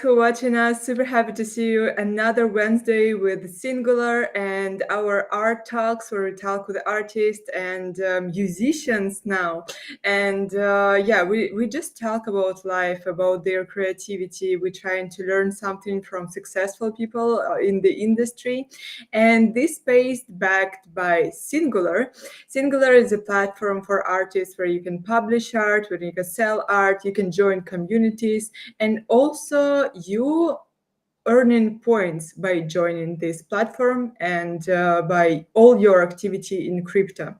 who are watching us. Super happy to see you another Wednesday with Singular and our art talks, where we talk with artists and musicians now. And we just talk about life, about their creativity. We're trying to learn something from successful people in the industry. And this space backed by Singular. Singular is a platform for artists where you can publish art, where you can sell art, you can join communities, and also you earning points by joining this platform and by all your activity in crypto.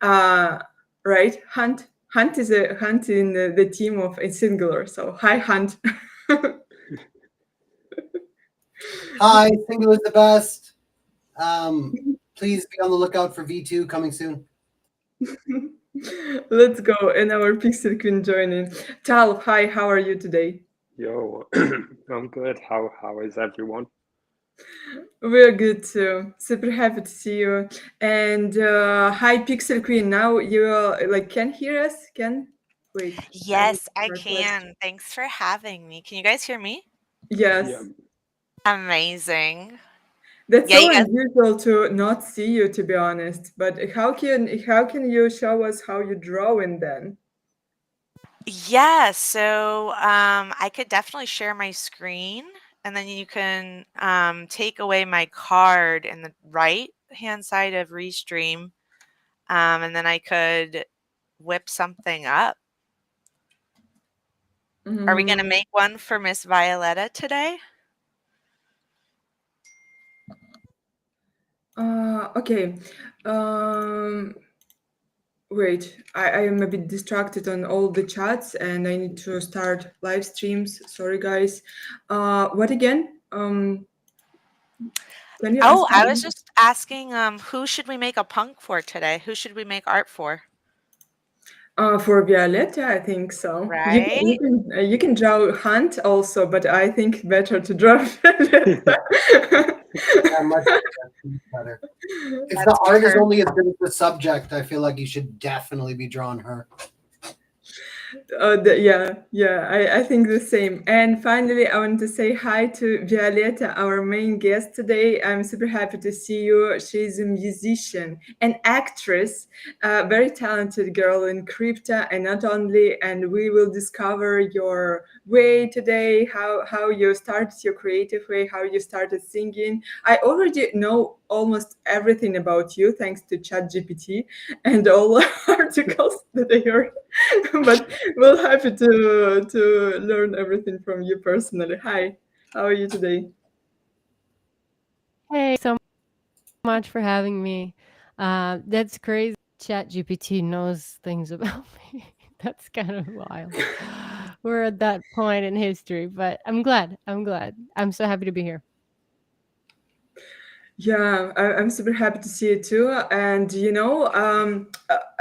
Uh, right, Hunt? Hunt is a Hunt in the team of a Singular. So hi, Hunt. Hi, Single is the best. Please be on the lookout for V2 coming soon. Let's go. And our Pixel Queen joining. Tal, hi, how are you today? Yo, I'm good. How is everyone? We're good too. Super happy to see you. And hi, Pixel Queen. Now you can hear us? Can wait. I need Yes, I to request. can. Thanks for having me. Can you guys hear me? Yeah, Yes, Amazing. that's Yeah, so you guys. unusual to not see you, to be honest. But how can you show us how you drawing then? Yeah, so I could definitely share my screen, and then you can take away my card in the right hand side of Restream, and then I could whip something up. Are we gonna Mm, make one for Miss Violetta today? okay. Um, Wait, I am a bit distracted on all the chats and I need to start live streams. Sorry, guys. What again? Can you ask Oh, I was me? just asking, who should we make a punk for today? Who should we make art for? For Violetta, I think so. You can you Right? can uh, you can draw Hunt also, but I think better to draw Violetta. Yeah, much better. If the That's art is perfect. only as good as the subject, I feel like you should definitely be drawing her. Yeah, I think the same. And finally, I want to say hi to Violetta, our main guest today. I'm super happy to see you. She's a musician, an actress, a very talented girl in crypto, and not only. And we will discover your way today, how you started your creative way, how you started singing. I already know almost everything about you thanks to ChatGPT and all articles that I heard. But we're happy to learn everything from you personally. Hi, how are you today? Hey, so much for having me. That's crazy. ChatGPT knows things about me. That's kind of wild. We're at that point in history, but I'm glad. I'm glad. I'm so happy to be here. Yeah, I'm super happy to see you too. And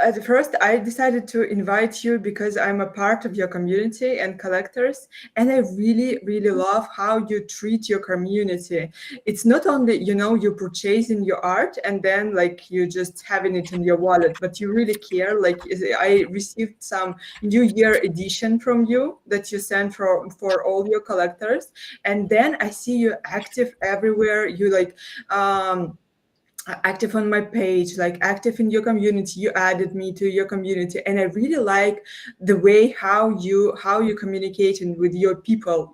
at first I decided to invite you because I'm a part of your community and collectors, and I really, really love how you treat your community. It's not only, you purchasing your art and then like you just having it in your wallet, but you really care. I received some New Year edition from you that you sent for all your collectors, and then I see you active everywhere. You um active on my page, like active in your community. You added me to your community, and I really like the way how you communicating with your people.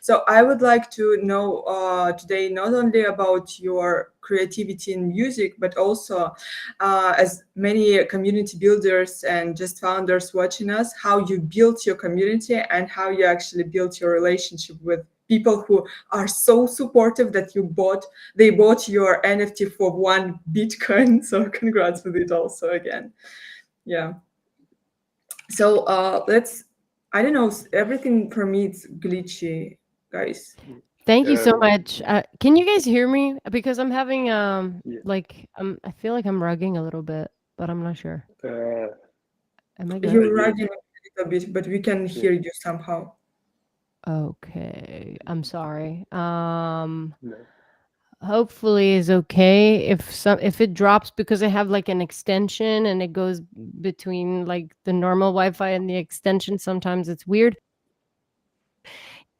So I would like to know today not only about your creativity in music, but also as many community builders and just founders watching us, how you built your community and how you actually built your relationship with people who are so supportive that they bought your NFT for 1 Bitcoin. So congrats with it also again. Yeah. So let's. I don't know. Everything for me it's glitchy, guys. Thank you so uh, much. Can you guys hear me? Because I'm having yeah. I feel like I'm rugging a little bit, but I'm not sure. Uh, Am I good? You're yeah, lagging a little bit, but we can yeah, hear you somehow. Okay. I'm sorry. no. Hopefully is okay. If it drops because I have like an extension and it goes between like the normal Wi-Fi and the extension, sometimes it's weird.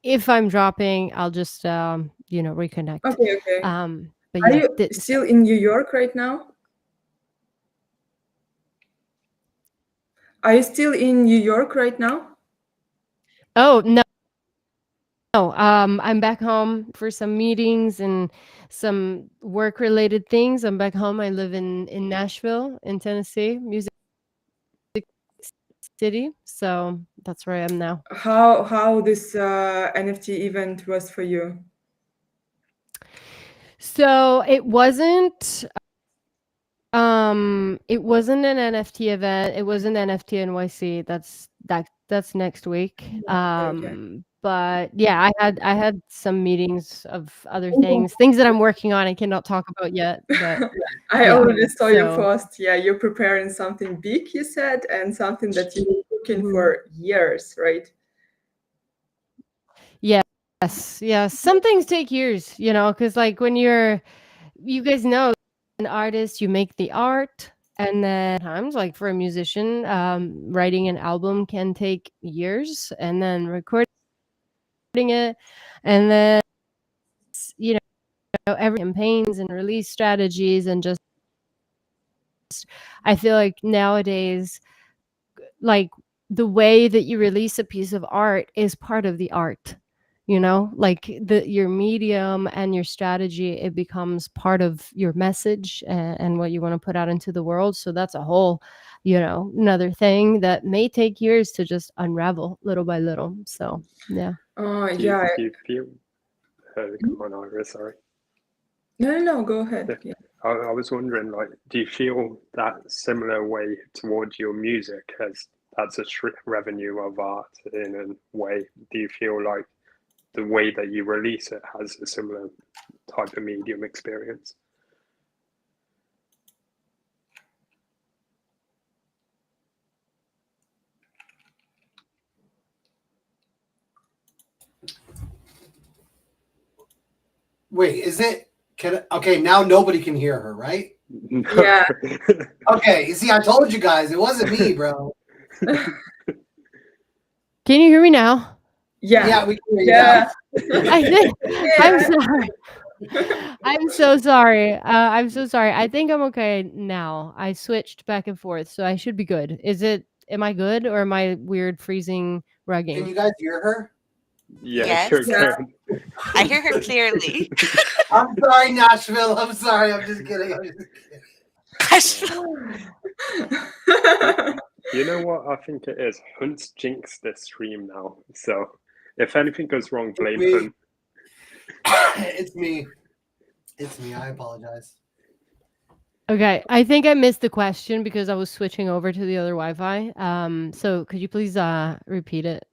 if I'm dropping, I'll just reconnect. Okay, okay. But Are yeah, you still in New York right now? Are you still in New York right now? oh no. No, I'm back home for some meetings and some work-related things. I'm back home. I live in Nashville, in Tennessee, Music City. So that's where I am now. How this NFT event was for you? So it wasn't an NFT event. It was an NFT NYC. That's next week. Okay. But yeah, I had some meetings of other things that I'm working on. I cannot talk about yet. But I yeah, already saw your so post. Yeah, you're preparing something big, you said, and something that you've been cooking Mhm. for years, right? Yes. Some things take years, because like when you guys know, an artist, you make the art, and then times like for a musician, writing an album can take years, and then recording it, and then you every campaigns and release strategies, and just I feel like nowadays, like the way that you release a piece of art is part of the art. Like your medium and your strategy, it becomes part of your message, and what you want to put out into the world. So that's a whole another thing that may take years to just unravel little by little. So yeah. Yeah. Do you feel? Come on, Iris. Sorry. No, go ahead. Yeah. Yeah. I was wondering, like, do you feel that similar way towards your music as that's a revenue of art in a way? Do you feel like the way that you release it has a similar type of medium experience? Wait, is it? Okay, now nobody can hear her, right? No. Yeah. Okay, you see, I told you guys, it wasn't me, bro. Can you hear me now? Yeah, we can hear you Yeah. I think I'm Yeah. sorry. I'm so sorry. I'm so sorry. I think I'm okay now. I switched back and forth, so I should be good. Am I good, or am I weird freezing now. Can rugging? you guys hear her? Yes, Yes. Yeah. I hear her clearly. I'm sorry, Nashville. I'm sorry. I'm just kidding. You know what I think it is? Hunt's jinxed this stream now. So if anything goes wrong, blame Me. Hunt. It's me. It's me. I apologize. Okay, I think I missed the question because I was switching over to the other Wi-Fi. So could you please repeat it?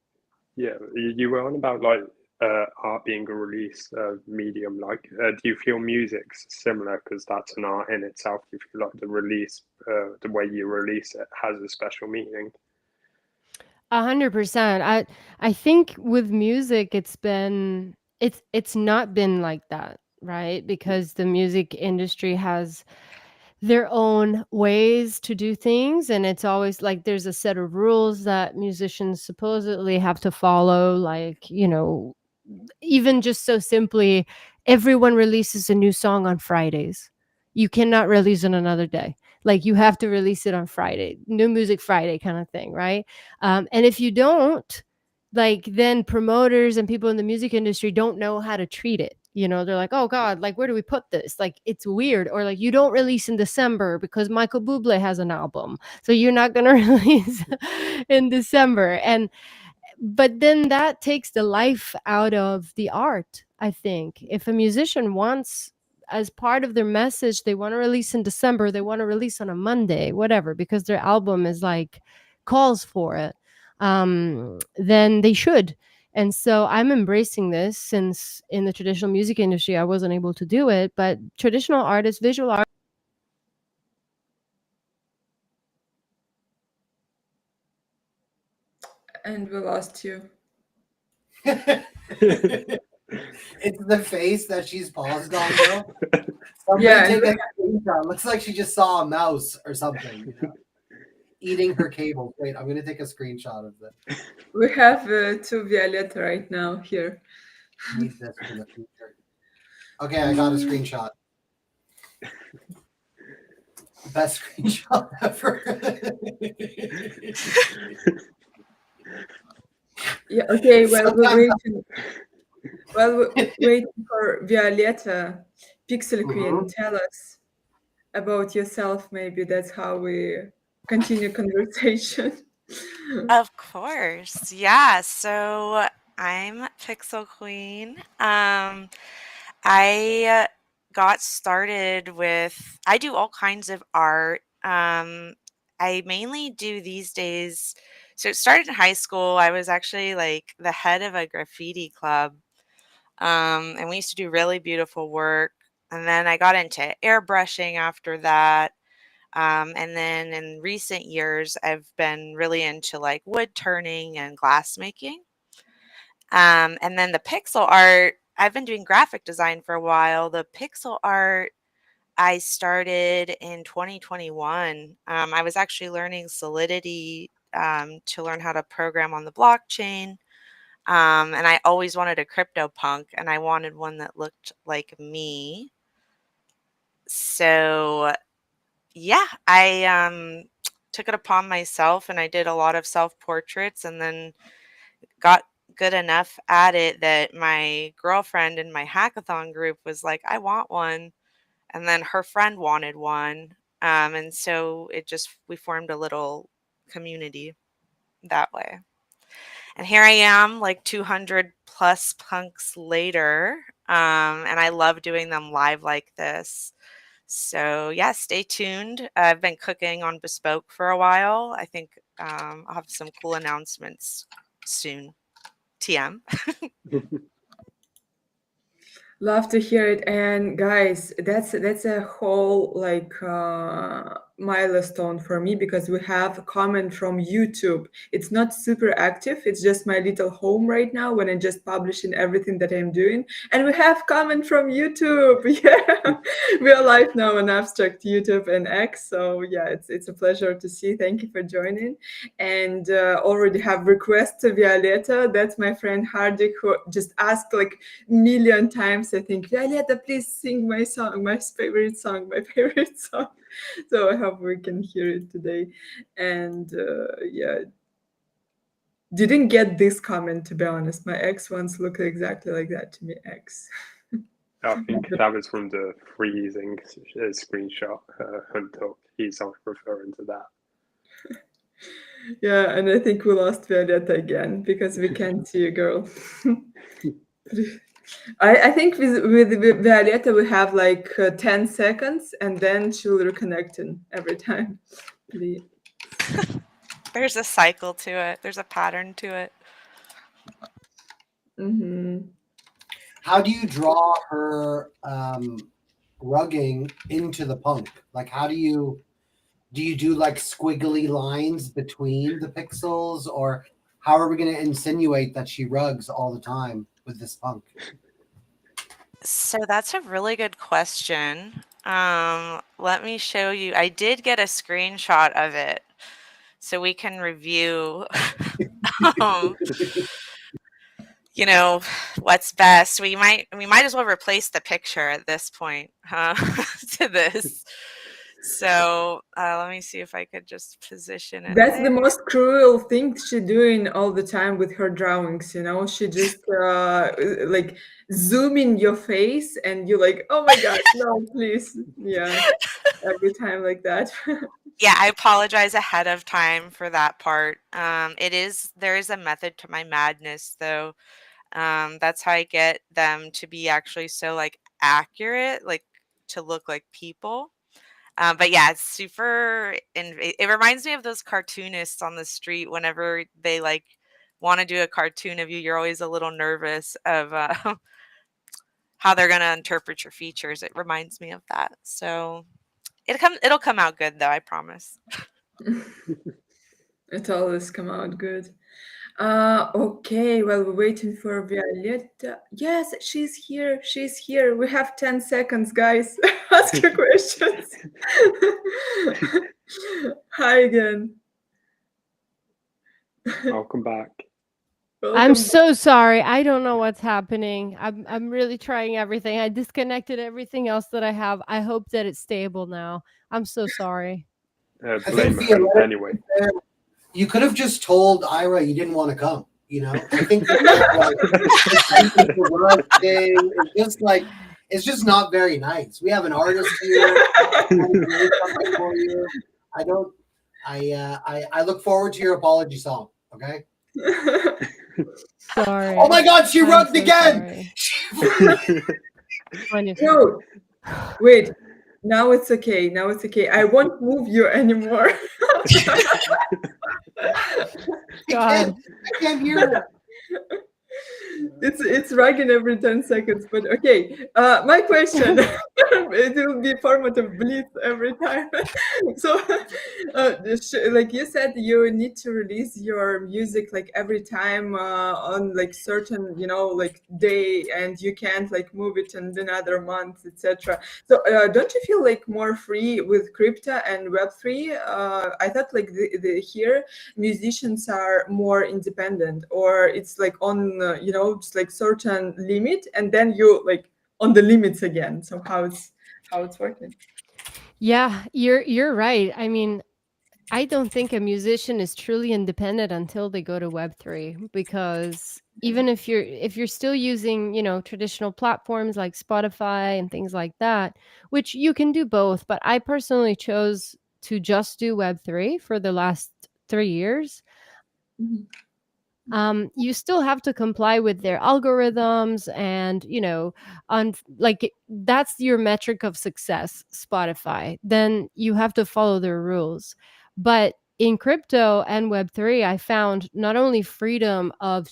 Yeah, you were on about like art being a release medium. Like, do you feel music's similar because that's an art in itself? Do you feel like the release, the way you release it, has a special meaning? 100%. I think with music, it's not been like that, right? Because the music industry has their own ways to do things, and it's always like there's a set of rules that musicians supposedly have to follow, like even just so simply, everyone releases a new song on Fridays. You cannot release on another day. Like you have to release it on Friday, New Music Friday kind of thing, right? And if you don't, like then promoters and people in the music industry don't know how to treat it. They're like, oh God, like where do we put this? Like it's weird. Or like you don't release in December because Michael Bublé has an album. So you're not gonna release in December. But then that takes the life out of the art. I think if a musician wants, as part of their message, they want to release in December, they want to release on a Monday, whatever, because their album is like calls for it, then they should. And so I'm embracing this, since in the traditional music industry I wasn't able to do it, but traditional artists, visual artists. And we lost you. It's the face that she's paused on, bro. Somebody Yeah, take a screenshot. Looks like she just saw a mouse or something. Eating her cable. Wait, I'm gonna take a screenshot of this. we have two Violetta right now here. Need this for the future. Okay, I got a screenshot. Best screenshot ever. Yeah. Okay. Well, we're Sometimes- waiting. Well, we're waiting for Violetta, Pixel Queen. Mhm. Tell us about yourself. Maybe that's how we continue conversation. Of course. Yeah. So I'm Pixel Queen. I got started with, I do all kinds of art. I mainly do these days. So it started in high school. I was actually like the head of a graffiti club. And we used to do really beautiful work. And then I got into airbrushing after that. And then in recent years, I've been really into like wood turning and glass making. And then the pixel art, I've been doing graphic design for a while. The pixel art I started in 2021. I was actually learning Solidity to learn how to program on the blockchain. And I always wanted a CryptoPunk, and I wanted one that looked like me. So yeah, I took it upon myself and I did a lot of self portraits and then got good enough at it that my girlfriend in my hackathon group was like, I want one. And then her friend wanted one. And so we formed a little community that way. And here I am, like 200 plus punks later. And I love doing them live like this. So yeah, stay tuned. I've been cooking on Bespoke for a while. I think I'll have some cool announcements soon. TM. Love to hear it. And guys, that's a whole like milestone for me because we have a comment from YouTube. It's not super active. It's just my little home right now when I'm just publishing everything that I'm doing. And we have comment from YouTube. Yeah, we are live now on Abstract, YouTube, and X. So yeah, it's a pleasure to see. Thank you for joining. And already have requests to Violetta. That's my friend Hardik who just asked like million times. I think, Violetta, please sing my song, my favorite song, my favorite song. So I hope we can hear it today. And yeah, didn't get this comment, to be honest. My ex once looked exactly like that to me, ex. I think that was from the freezing screenshot Hunter. He's not referring to that. Yeah, and I think we lost Violetta again because we can't see you, girl. I think with Violetta we have like 10 seconds and then she'll reconnect in every time. Please. There's a cycle to it. There's a pattern to it. Mm-hmm. How do you draw her rugging into the punk? Like, how do you do like squiggly lines between the pixels, or how are we going to insinuate that she rugs all the time with this punk? So that's a really good question. Let me show you. I did get a screenshot of it so we can review um, you know, what's best. We might as well replace the picture at this point to this. So let me see if I could just position it. That's the most cruel thing she's doing all the time with her drawings, you know? She just like zoom in your face and you're like, oh my God, no, please. Yeah, every time like that. Yeah, I apologize ahead of time for that part. There is a method to my madness though. That's how I get them to be actually so like accurate, like to look like people. But yeah, it's super, and it reminds me of those cartoonists on the street. Whenever they like want to do a cartoon of you, you're always a little nervous of how they're gonna interpret your features. It reminds me of that. So it'll come out good though, I promise. It always come out good. Okay, well, we're waiting for Violetta. Yes, she's here. She's here. We have 10 seconds, guys. Ask your questions. Hi again. Welcome back. I'm Welcome. so sorry. I don't know what's happening. I'm really trying everything. I disconnected everything else that I have. I hope that it's stable now. I'm so sorry. I think Blame her theoretically anyway. there, you could have just told Ira you didn't want to come. You know, I think the rug thing is just like it's just not very nice. We have an artist here trying to do something for you. I don't. I look forward to your apology song. Okay. Sorry. Oh my God, she I'm rugged so again. sorry. Funny. No, wait. Now it's okay. Now it's okay. I won't move you anymore. God. I can't hear her. It's rugging every 10 seconds, but okay. My question, it will be format of blitz every time. So, like you said, you need to release your music like every time on like certain, like day, and you can't like move it in another month, etc. So, don't you feel like more free with crypto and Web3? I thought like here musicians are more independent, or it's like on just like certain limit, and then you like on the limits again. So how it's working? Yeah, you're right. I mean, I don't think a musician is truly independent until they go to Web3, because even if you're still using, traditional platforms like Spotify and things like that, which you can do both, but I personally chose to just do Web3 for the last 3 years. Mhm. You still have to comply with their algorithms, and on like that's your metric of success, Spotify. Then you have to follow their rules. But in crypto and Web3, I found not only freedom of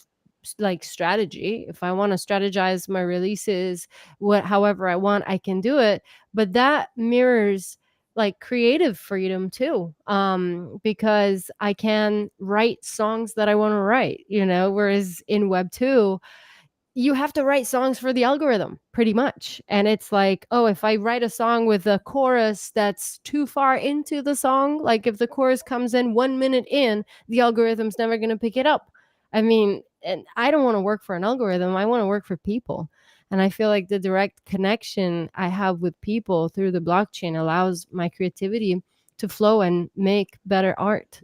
like strategy. If I want to strategize my releases, however I want, I can do it. But that mirrors like creative freedom too, because I can write songs that I want to write, whereas in Web 2 you have to write songs for the algorithm pretty much. And it's like, oh, if I write a song with a chorus that's too far into the song, like if the chorus comes in 1 minute in, the algorithm's never going to pick it up. I mean, and I don't want to work for an algorithm. I want to work for people. And I feel like the direct connection I have with people through the blockchain allows my creativity to flow and make better art,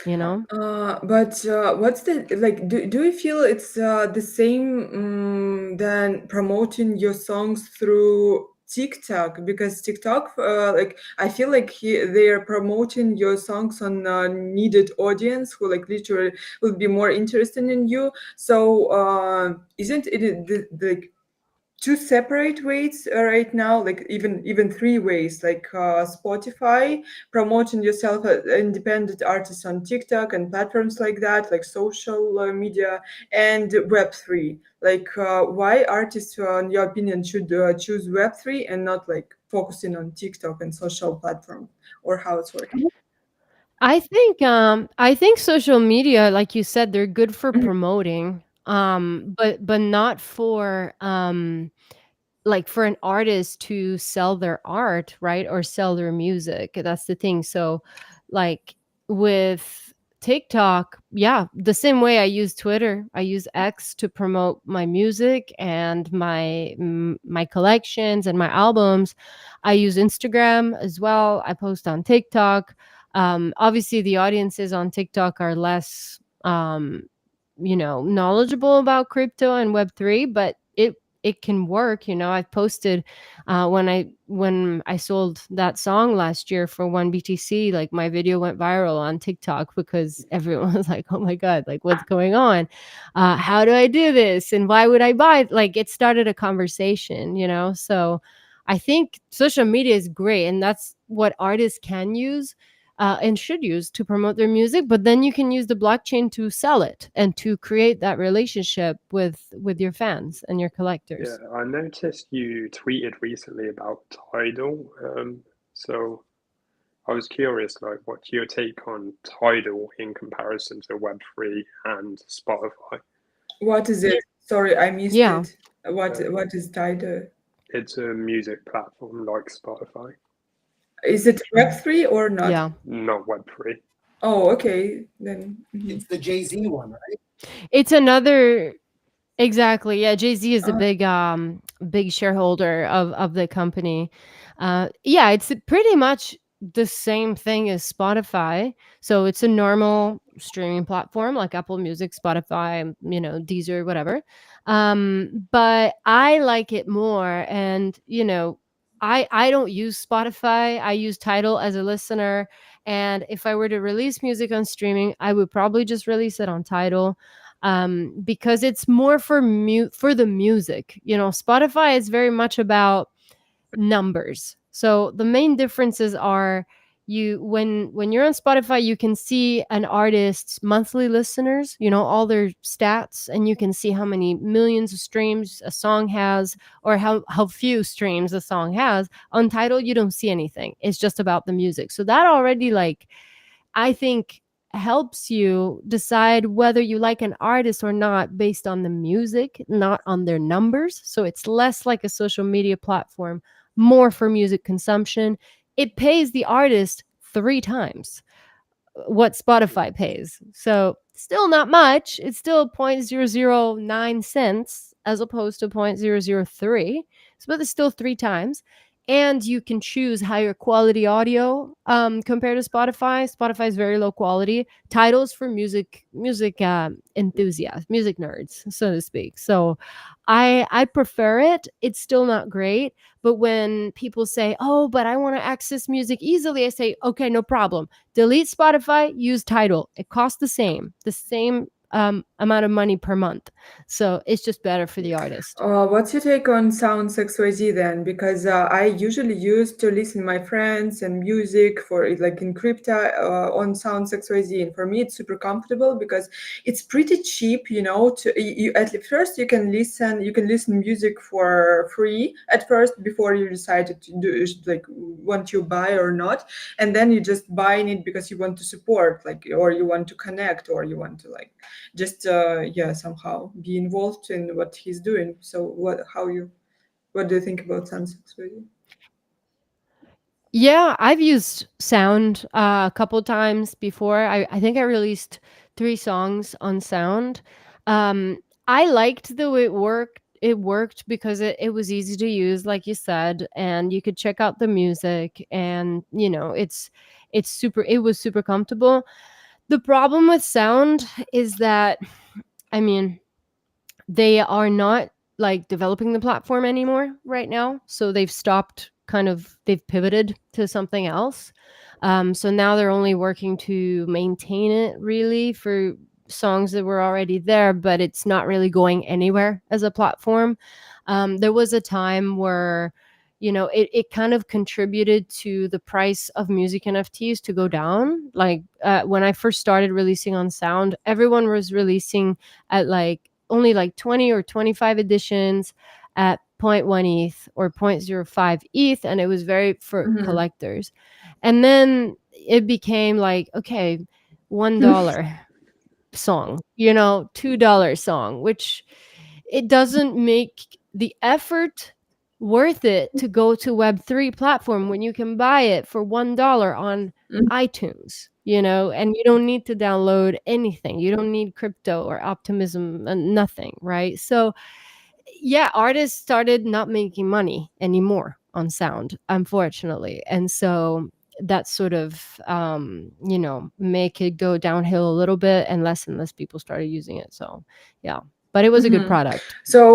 you know? But what's the like? Do you feel it's the same than promoting your songs through TikTok? Because TikTok, like I feel like they are promoting your songs on needed audience who like literally will be more interested in you. So isn't it like two separate ways right now, like even three ways, like Spotify promoting yourself as independent artists on TikTok and platforms like that, like social media, and Web3, like why artists in your opinion should choose Web3 and not like focusing on TikTok and social platform, or how it's working? I think social media, like you said, they're good for Mhm. promoting, but not for like for an artist to sell their art, right? Or sell their music. That's the thing. So like with TikTok, yeah, the same way I use Twitter, I use X to promote my music and my collections and my albums. I use Instagram as well. I post on TikTok. Obviously the audiences on TikTok are less knowledgeable about crypto and Web3, but it can work. I've posted when I sold that song last year for 1 BTC, like my video went viral on TikTok because everyone was like, oh my God, like what's going on? How do I do this? And why would I buy it? Like it started a conversation, so I think social media is great, and that's what artists can use and should use to promote their music. But then you can use the blockchain to sell it and to create that relationship with your fans and your Yeah, collectors. I noticed you tweeted recently about Tidal. So I was curious, like, what's your take on Tidal in comparison to Web3 and Spotify? What is it? Sorry, I missed Yeah. it. What is Tidal? It's a music platform like Spotify, Is it Web3 or not? Yeah. not Web3. Oh, okay. Then It's the Jay-Z one, right? It's another. Exactly. Yeah, Jay-Z is a uh, big shareholder of the company. Yeah, it's pretty much the same thing as Spotify. So it's a normal streaming platform like Apple Music, Spotify, Deezer, whatever. But I like it more, and I don't use Spotify. I use Tidal as a listener, and if I were to release music on streaming, I would probably just release it on Tidal, because it's more for for the music. Spotify is very much about numbers. So the main differences are, when you're on Spotify, you can see an artist's monthly listeners, all their stats, and you can see how many millions of streams a song has, or how few streams a song has. On Tidal, you don't see anything. It's just about the music. So that already, like, I think, helps you decide whether you like an artist or not based on the music, not on their numbers. So it's less like a social media platform, more for music consumption. It pays the artist 3 times what Spotify pays. So still not much. It's still 0.009 cents as opposed to 0.003. But it's still 3 times. And you can choose higher quality audio, compared to Spotify. Spotify is very low quality. Titles for music enthusiasts, music nerds, so to speak. So I prefer it. It's still not great. But when people say, "Oh, but I want to access music easily," I say, "Okay, no problem. Delete Spotify, use Tidal. It costs the same amount of money per month. So it's just better for the artist." What's your take on Sounds XYZ then? Because I usually used to listen my friends and music for it, like in crypto on Sounds XYZ, and for me it's super comfortable because it's pretty cheap. At first you can listen music for free at first before you decided to do like want you buy or not, and then you just buying it because you want to support, like, or you want to connect, or you want to like just somehow be involved in what he's doing. So what do you think about Sunsets really? Yeah, I've used Sound a couple times before. I think I released 3 songs on Sound. Um, I liked the way it worked. It worked because it was easy to use, like you said, and you could check out the music, and it's super. It was super comfortable. The problem with Sound is that, I mean, they are not like developing the platform anymore right now. So they've pivoted to something else. So now they're only working to maintain it really for songs that were already there, but it's not really going anywhere as a platform. There was a time where, it kind of contributed to the price of music NFTs to go down. Like, when I first started releasing on Sound, everyone was releasing at like only like 20 or 25 editions at zero point 0.1 ETH or 0.05 ETH, and it was very for Mhm. collectors. And then it became like, okay, $1 song, $2 song, which it doesn't make the effort worth it to go to Web3 platform when you can buy it for $1 on Mhm. iTunes, and you don't need to download anything. You don't need crypto or optimism and nothing, right? So yeah, artists started not making money anymore on Sound, unfortunately. And so that sort of, make it go downhill a little bit, and less people started using it. So yeah, but it was a good Mhm. product. So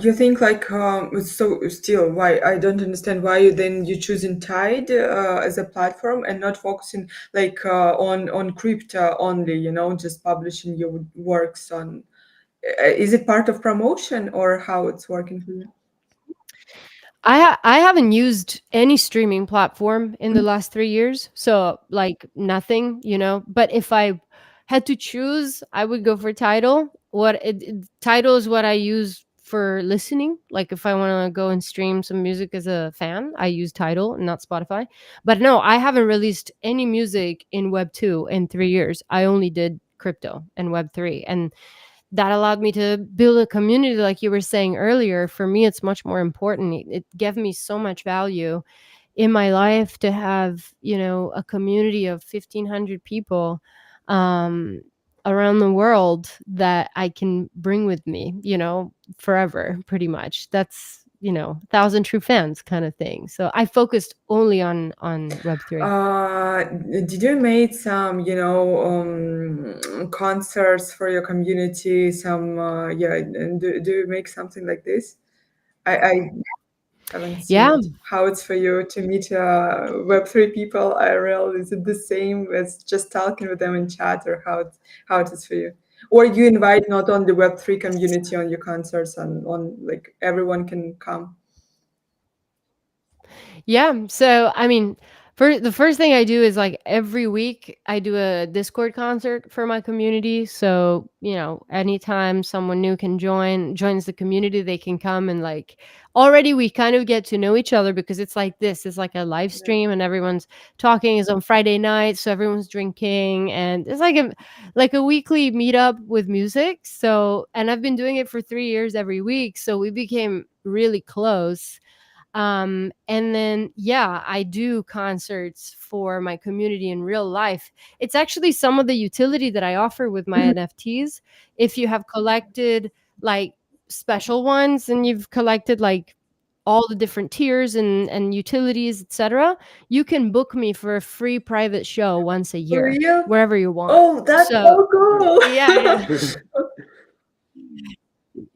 you think like so still why I don't understand why you choosing Tide as a platform and not focusing like on crypto only, just publishing your works on. Is it part of promotion or how it's working for you? I haven't used any streaming platform in the last 3 years, so like nothing, But if I had to choose, I would go for Tidal. Tidal is what I use for listening. Like if I want to go and stream some music as a fan, I use Tidal, not Spotify. But no, I haven't released any music in Web 2 in 3 years. I only did crypto and Web 3, and that allowed me to build a community, like you were saying earlier. For me, it's much more important. It gave me so much value in my life to have, a community of 1,500 people um, around the world that I can bring with me, forever, pretty much. That's, 1,000 true fans kind of thing. So I focused only on Web3. Did you make some, concerts for your community? Some, yeah, and do you make something like this? I haven't seen Yeah. it. How it's for you to meet Web3 people IRL? Is it the same as just talking with them in chat, or how it is for you? Or you invite not only Web3 community on your concerts, and on like everyone can come? Yeah. So, I mean, for the first thing I do is like every week I do a Discord concert for my community. So, anytime someone new can joins the community, they can come and like already we kind of get to know each other because it's like this. It's like a live stream and everyone's talking. Is on Friday night, so everyone's drinking and it's like a weekly meetup with music. So, and I've been doing it for 3 years every week, so we became really close. And then yeah, I do concerts for my community in real life. It's actually some of the utility that I offer with my NFTs. If you have collected like special ones and you've collected like all the different tiers and utilities, etc., you can book me for a free private show once a For year real? wherever you want. Oh, that's So so cool. yeah.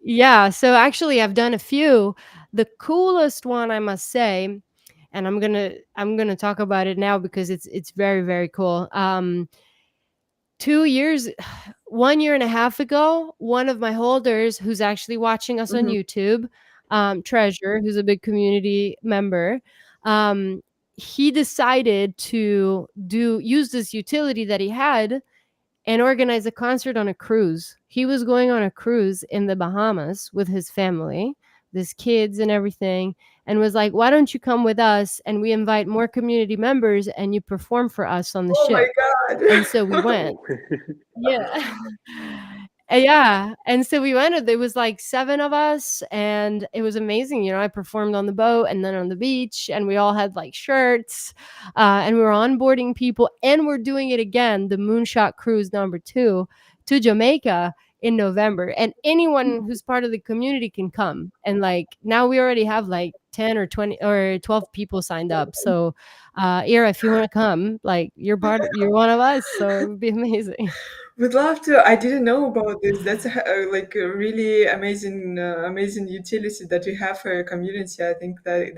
Yeah, so actually I've done a few. The coolest one, I must say, and I'm gonna talk about it now because it's very, very cool. 2 years 1 year and a half ago, one of my holders who's actually watching us on Mhm. YouTube, Treasure, who's a big community member, um, he decided to do use this utility that he had and organize a concert on a cruise. He was going on a cruise in the Bahamas with his family, his kids and everything, and was like, "Why don't you come with us and we invite more community members and you perform for us on the Oh my ship?" And so we God. went. Yeah. Yeah, and so we went, and there was, like, 7 of us, and it was amazing, I performed on the boat and then on the beach, and we all had, like, shirts, and we were onboarding people, and we're doing it again, the Moonshot Cruise number 2 to Jamaica in November, and anyone who's part of the community can come, and, like, now we already have, like, 10 or 20 or 12 people signed up, so, Ira, if you wanna come, like, you're one of us, so it would be amazing. Would love to. I didn't know about this. That's like a really amazing utility that you have for your community. I think that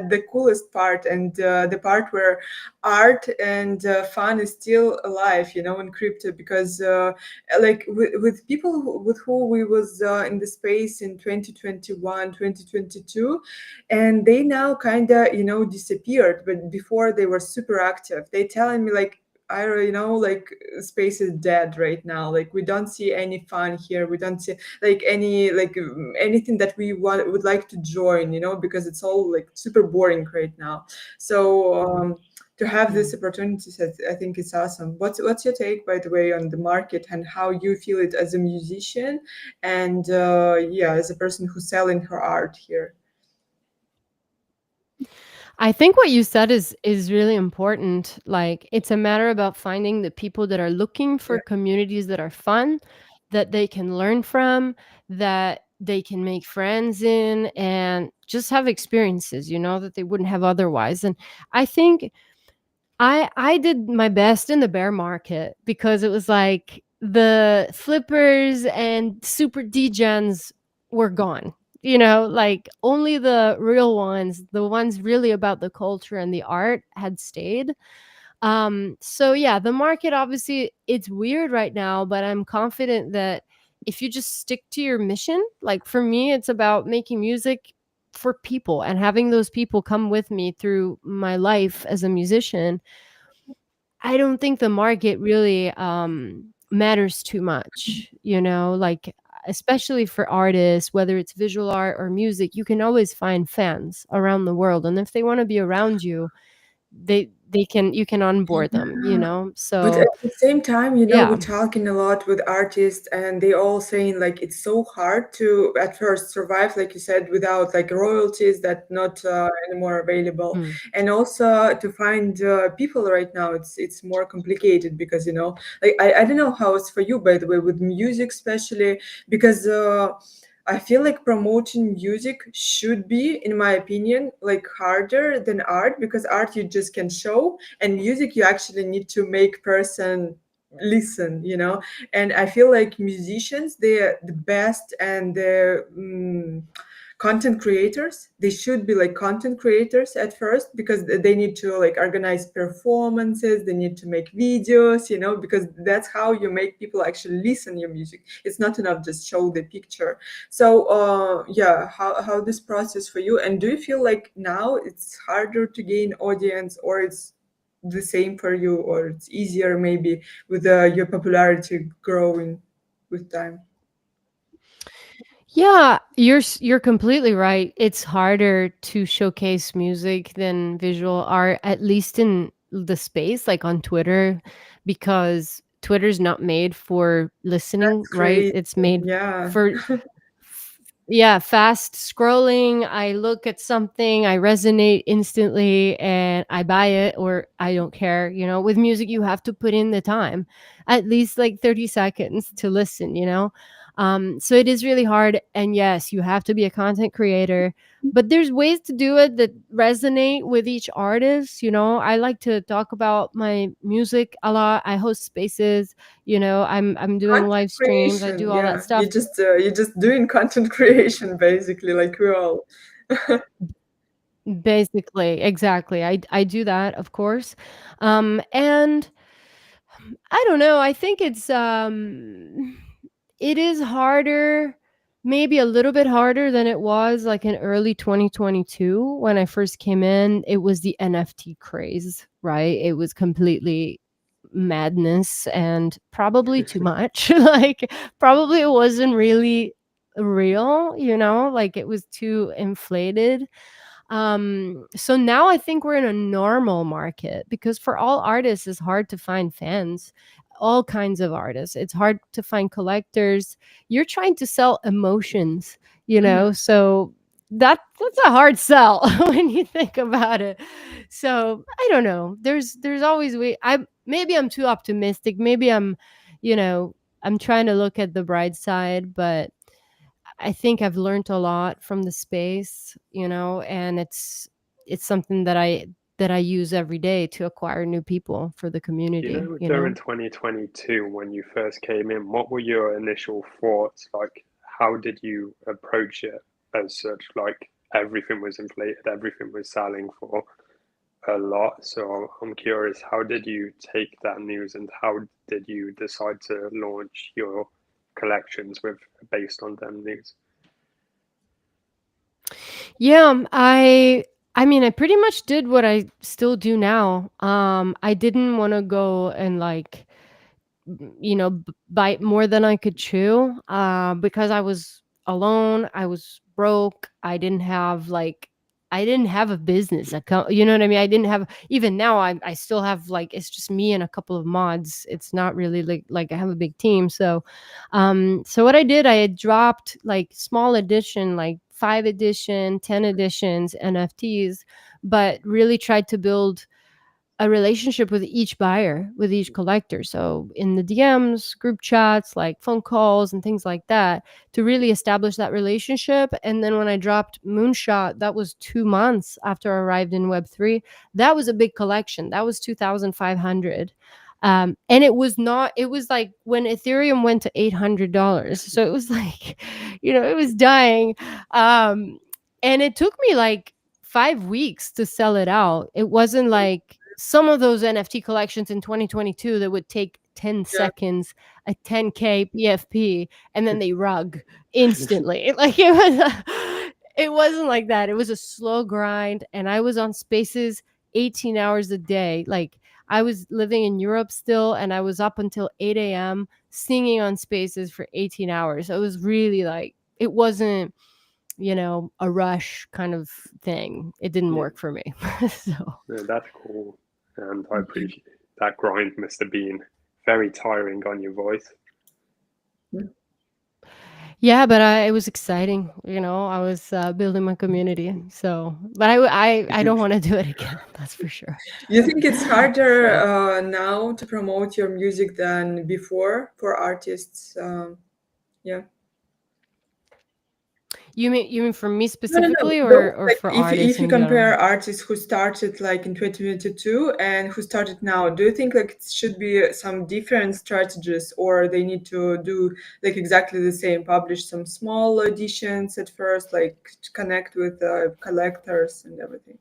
the coolest part, and the part where art and fun is still alive, in crypto. Because like with people with who we was in the space in 2021, 2022, and they now kind of disappeared. But before they were super active. They telling me like, Ira, like space is dead right now. Like we don't see any fun here. We don't see like any like anything that we would like to join. Because it's all like super boring right now. So to have this opportunity, I think it's awesome. What's your take, by the way, on the market and how you feel it as a musician, and yeah, as a person who's selling her art here? I think what you said is really important. Like it's a matter about finding the people that are looking for Yeah. communities that are fun, that they can learn from, that they can make friends in and just have experiences, that they wouldn't have otherwise. And I think I did my best in the bear market because it was like the flippers and super degens were gone. Like only the real ones, the ones really about the culture and the art had stayed. So yeah, the market obviously it's weird right now, but I'm confident that if you just stick to your mission, like for me, it's about making music for people and having those people come with me through my life as a musician. I don't think the market really matters too much, like especially for artists, whether it's visual art or music, you can always find fans around the world. And if they want to be around you, you can onboard them, you Yeah. know? But So at the same time, yeah. we're talking a lot with artists, and they all saying like it's so hard to at first survive, like you said, without like royalties that not anymore available, Mm. and also to find people right now. It's more complicated because like I don't know how it's for you, by the way, with music especially, because. I feel like promoting music should be, in my opinion, like harder than art, because art you just can show, and music you actually need to make person listen, and I feel like musicians, they're the best, and they're content creators. They should be like content creators at first, because they need to like organize performances, they need to make videos, because that's how you make people actually listen your music. It's not enough just show the picture. So yeah, how this process for you, and do you feel like now it's harder to gain audience, or it's the same for you, or it's easier maybe with your popularity growing with time? Yeah, you're completely right. It's harder to showcase music than visual art, at least in the space, like on Twitter, because Twitter's not made for listening, It's right? crazy. It's made Yeah. for yeah, fast scrolling. I look at something, I resonate instantly, and I buy it, or I don't care. You know, with music, you have to put in the time, at least like 30 seconds to listen, you know? So it is really hard. And yes, you have to be a content creator, but there's ways to do it that resonate with each artist. You know, I like to talk about my music a lot. I host spaces, you know, I'm doing Content live streams, I creation, do all that yeah. You stuff. just you're just doing content creation basically, like we all. Basically, exactly. I do that, of course. And I don't know, I think it is harder, maybe a little bit harder than it was like in early 2022 when I first came in. It was the NFT craze, right? It was completely madness and probably too much. Like probably it wasn't really real, you know, like it was too inflated. So now I think we're in a normal market, because for all artists it's hard to find fans, all kinds of artists. It's hard to find collectors. You're trying to sell emotions, you Mhm. know, so that's a hard sell when you think about it. So I don't know. There's always way. I'm too optimistic. Maybe you know, I'm trying to look at the bright side, but I think I've learned a lot from the space, you know, and it's something that I use every day to acquire new people for the community, you During know. 2022, when you first came in, what were your initial thoughts? Like, how did you approach it as such? Like, everything was inflated, everything was selling for a lot. So I'm curious, how did you take that news, and how did you decide to launch your collections with based on them news? Yeah, I mean, I pretty much did what I still do now. I didn't want to go and like you know, bite more than I could chew, because I was alone, I was broke, I didn't have a business account, you know what I mean? I didn't have, even now I still have like, it's just me and a couple of mods. It's not really like I have a big team. So what I did, I had dropped like small edition, like 5 edition, 10 editions NFTs, but really tried to build a relationship with each buyer, with each collector. So in the DMs, group chats, like phone calls and things like that, to really establish that relationship. And then when I dropped Moonshot, that was 2 months after I arrived in Web3. That was a big collection. That was 2,500. And it was not, it was like when Ethereum went to $800. So it was like, you know, it was dying. And it took me like 5 weeks to sell it out. It wasn't like some of those NFT collections in 2022 that would take 10 Yeah. seconds, a 10K PFP, and then they rug instantly. Like it was, it wasn't like that. It was a slow grind, and I was on spaces 18 hours a day. Like I was living in Europe still, and I was up until 8 a.m. singing on spaces for 18 hours. So it was really like, it wasn't, you know, a rush kind of thing. It didn't Yeah, work for me. So yeah, that's cool. and I appreciate that grind must have been very tiring on your voice. Yeah, but it was exciting. I was building my community. So, but I don't want to do it again. That's for sure. You think it's harder So, now to promote your music than before for artists? Yeah. you mean for me No. specifically, Those, or like for if artists you in general? compare artists who started like in 2022 and who started now, do you think like it should be some different strategies, or they need to do like exactly the same, publish some small editions at first, like to connect with collectors and everything?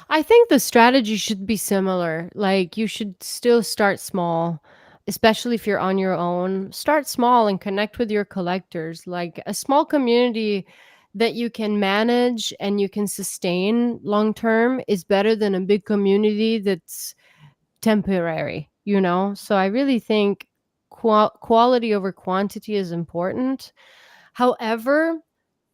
I think the strategy should be similar. Like you should still start small, especially if you're on your own. Start small and connect with your collectors. Like a small community that you can manage and you can sustain long term is better than a big community that's temporary. So I really think quality over quantity is important. However,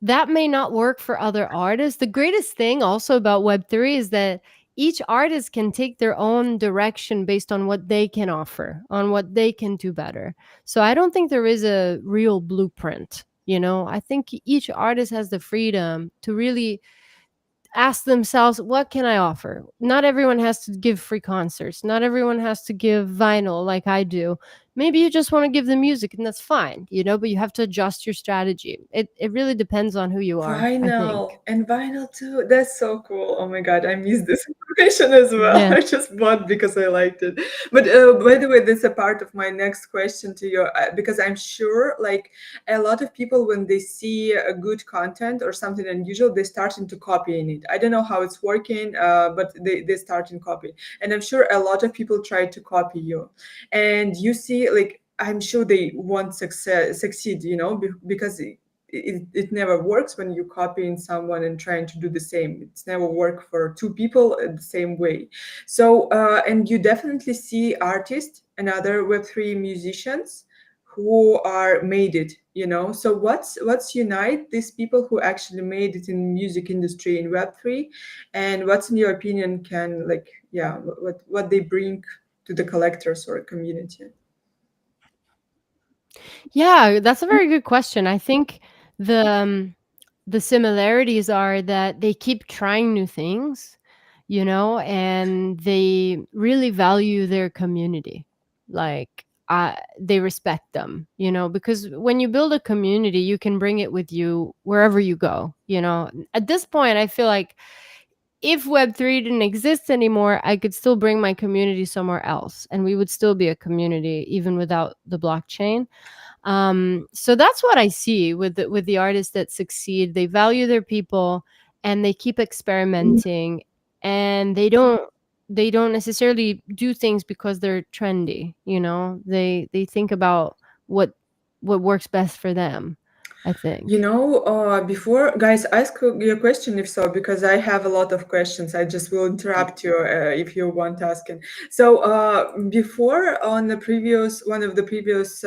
that may not work for other artists. The greatest thing also about Web3 is that each artist can take their own direction based on what they can offer, on what they can do better. So I don't think there is a real blueprint. I think each artist has the freedom to really ask themselves, what can I offer? Not everyone has to give free concerts. Not everyone has to give vinyl like I do. Maybe you just want to give the music, and that's fine, but you have to adjust your strategy. It really depends on who you are, I Vinyl, think. and vinyl too. That's so cool. Oh my God, I missed this information as well. Yeah. I just bought because I liked it. But by the way, this is a part of my next question to you, because I'm sure like a lot of people, when they see a good content or something unusual, they start into copying it. I don't know how it's working, but they start in copy. And I'm sure a lot of people try to copy you. And you see, like, I'm sure they won't succeed, because it never works when you're copying someone and trying to do the same. It's never worked for two people the same way. So and you definitely see artists and other Web3 musicians who are made it. So what's unite these people who actually made it in music industry in Web3, and what's in your opinion can, like, yeah, what they bring to the collectors or community? Yeah, that's a very good question. I think the similarities are that they keep trying new things, and they really value their community. Like they respect them, because when you build a community, you can bring it with you wherever you go. At this point, I feel like if Web3 didn't exist anymore, I could still bring my community somewhere else and we would still be a community even without the blockchain. So that's what I see with the artists that succeed. They value their people and they keep experimenting, and they don't necessarily do things because they're trendy. They think about what works best for them, I think. Before, guys, ask your question if so, because I have a lot of questions. I just will interrupt you if you want asking. So, before on the previous one of the previous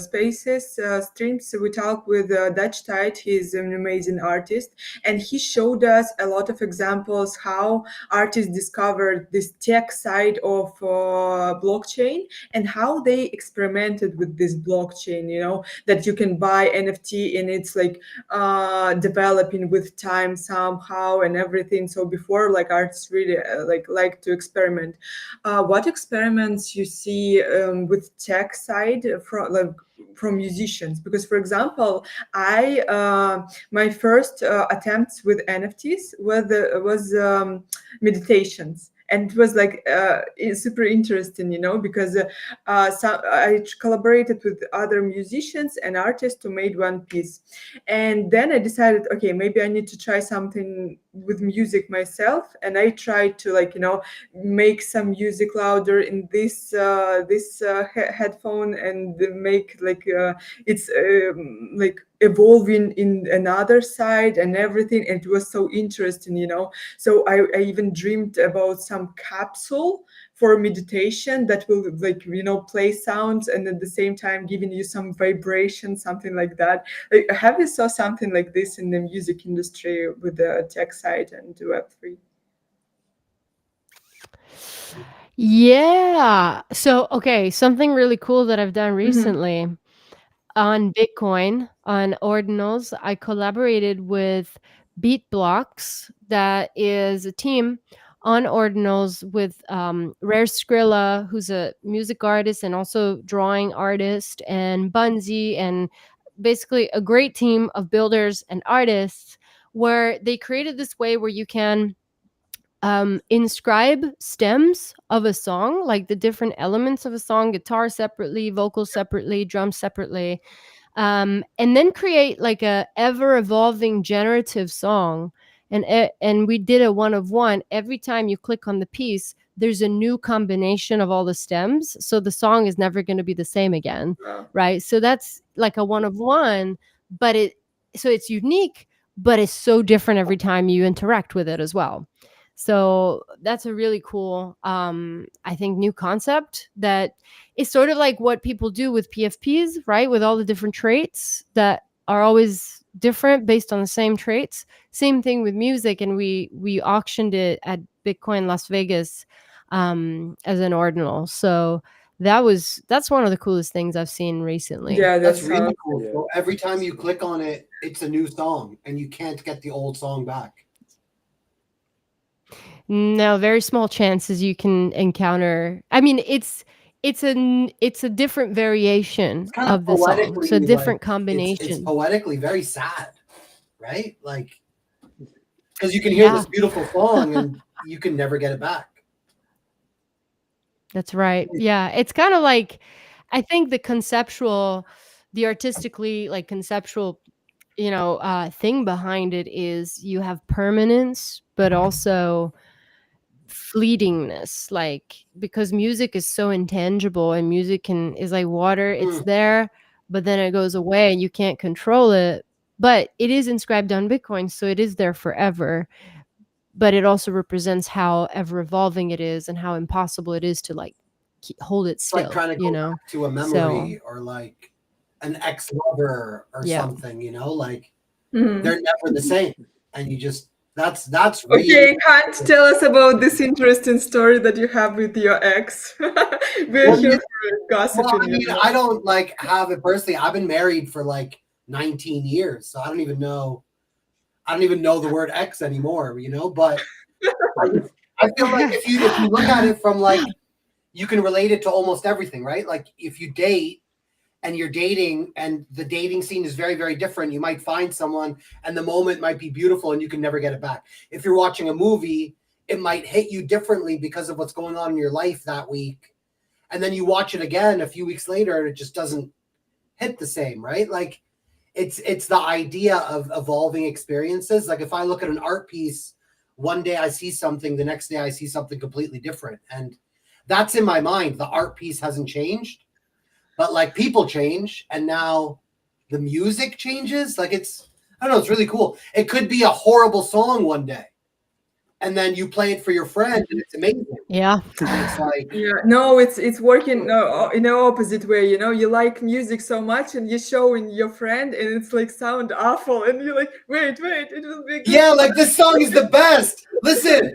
spaces streams, we talked with Dutch Tide. He's an amazing artist, and he showed us a lot of examples how artists discovered this tech side of blockchain and how they experimented with this blockchain. That you can buy NFT and it's like developing with time somehow and everything. So before, like, artists really like to experiment. What experiments you see with tech side from musicians? Because for example, I my first attempts with NFTs was meditations, and it was like super interesting, because so I collaborated with other musicians and artists to make one piece. And then I decided, okay, maybe I need to try something with music myself. And I tried to, like, make some music louder in this headphone, and make like it's like evolving in another side and everything. And it was so interesting. So I even dreamed about some capsule for meditation that will, like, play sounds and at the same time giving you some vibration, something like that. Like, have you saw something like this in the music industry with the tech side and Web3? Yeah. So, okay, something really cool that I've done Mhm. recently on Bitcoin, on Ordinals, I collaborated with Beat Blocks, that is a team on Ordinals with Rare Skrilla, who's a music artist and also drawing artist, and Bunzi, and basically a great team of builders and artists, where they created this way where you can inscribe stems of a song, like the different elements of a song, guitar separately, vocals separately, drums separately, and then create like a ever evolving generative song. And we did a one of one. Every time you click on the piece, there's a new combination of all the stems, so the song is never going to be the same again, Wow. right? So that's like a one of one, but it's unique, but it's so different every time you interact with it as well. So that's a really cool, I think, new concept that is sort of like what people do with PFPs, right? With all the different traits that are always different based on the same traits. Same thing with music, and we auctioned it at Bitcoin Las Vegas as an ordinal. So that's one of the coolest things I've seen recently. Yeah, That's that's really cool. Yeah. So every time you click on it, it's a new song, and you can't get the old song back. No, very small chances you can encounter. I mean, it's a different variation It's kind of of the song, so poetically like different it's combination. poetically very sad, right? Like, because you can hear Yeah, this beautiful song and you can never get it back. that's right. Yeah, it's kind of like, I think the artistically like conceptual, thing behind it is you have permanence, but also fleetingness, like, because music is so intangible, and is like water. It's there, but then it goes away and you can't control it, but it is inscribed on Bitcoin, so it is there forever. But it also represents how ever evolving it is, and how impossible it is to like hold it It's like still, trying to go back to a so memory or like an ex-lover or yeah. something, like Mhm. they're never the same. And you just that's Okay, really Kant, tell us about this interesting story that you have with your ex. We're well, here you- for well, gossiping, I mean, I don't like have it personally. I've been married for like 19 years, so I don't even know the word ex anymore, but I feel like if you look at it from like you can relate it to almost everything, right? Like if you date and you're dating and the dating scene is very, very different, you might find someone and the moment might be beautiful and you can never get it back. If you're watching a movie, it might hit you differently because of what's going on in your life that week. And then you watch it again a few weeks later and it just doesn't hit the same, right? Like it's the idea of evolving experiences. Like if I look at an art piece, one day I see something, the next day I see something completely different. And that's in my mind. The art piece hasn't changed, but like people change, and now the music changes. Like I don't know, it's really cool. It could be a horrible song one day, and then you play it for your friend, and it's amazing. Yeah. And it's like, yeah, no, it's working in the opposite way. You like music so much, and you show in your friend, and it's like sound awful, and you're like, wait, it will be good. yeah, like this song is the best. Listen,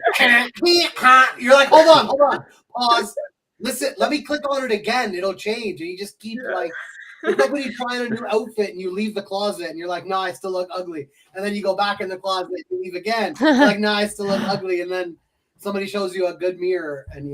you're like, hold on, pause. Listen, let me click on it again. It'll change, and you just keep Yeah. like. It's like when you try on a new outfit and you leave the closet and you're like, no, I still look ugly. And then you go back in the closet and you leave again. You're like, no, I still look ugly. And then somebody shows you a good mirror and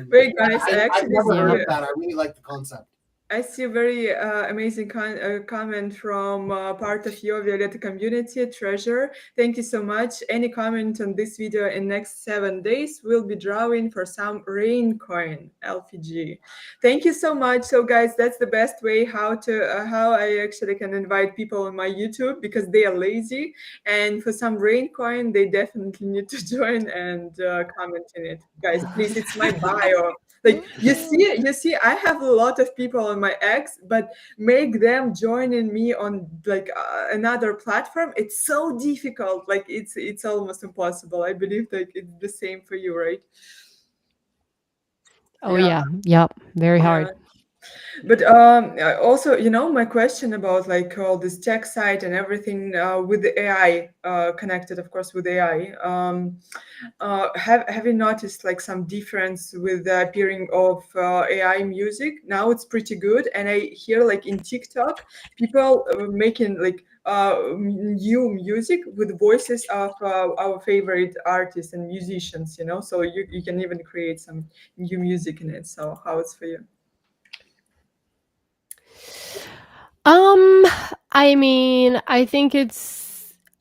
Very nice. I've Actually, never Yeah. heard of that. I really like the concept. I see a very amazing comment from part of your Violeta community, Treasure. Thank you so much. Any comment on this video in next 7 days, we'll be drawing for some rain coin LPG. Thank you so much. So guys, that's the best way how I actually can invite people on my YouTube, because they are lazy. And for some rain coin, they definitely need to join and comment in it. Guys, please, it's my bio. Like you see, I have a lot of people on my X, but make them joining me on like another platform, it's so difficult. Like it's almost impossible. I believe like it's the same for you, right? Oh yeah. Yep. Very hard. But also, my question about like all this tech side and everything with the AI connected, of course, with AI. Have you noticed like some difference with the appearing of AI music? Now it's pretty good, and I hear like in TikTok people making like new music with voices of our favorite artists and musicians. So you can even create some new music in it. So how it's for you? Um, I mean, I think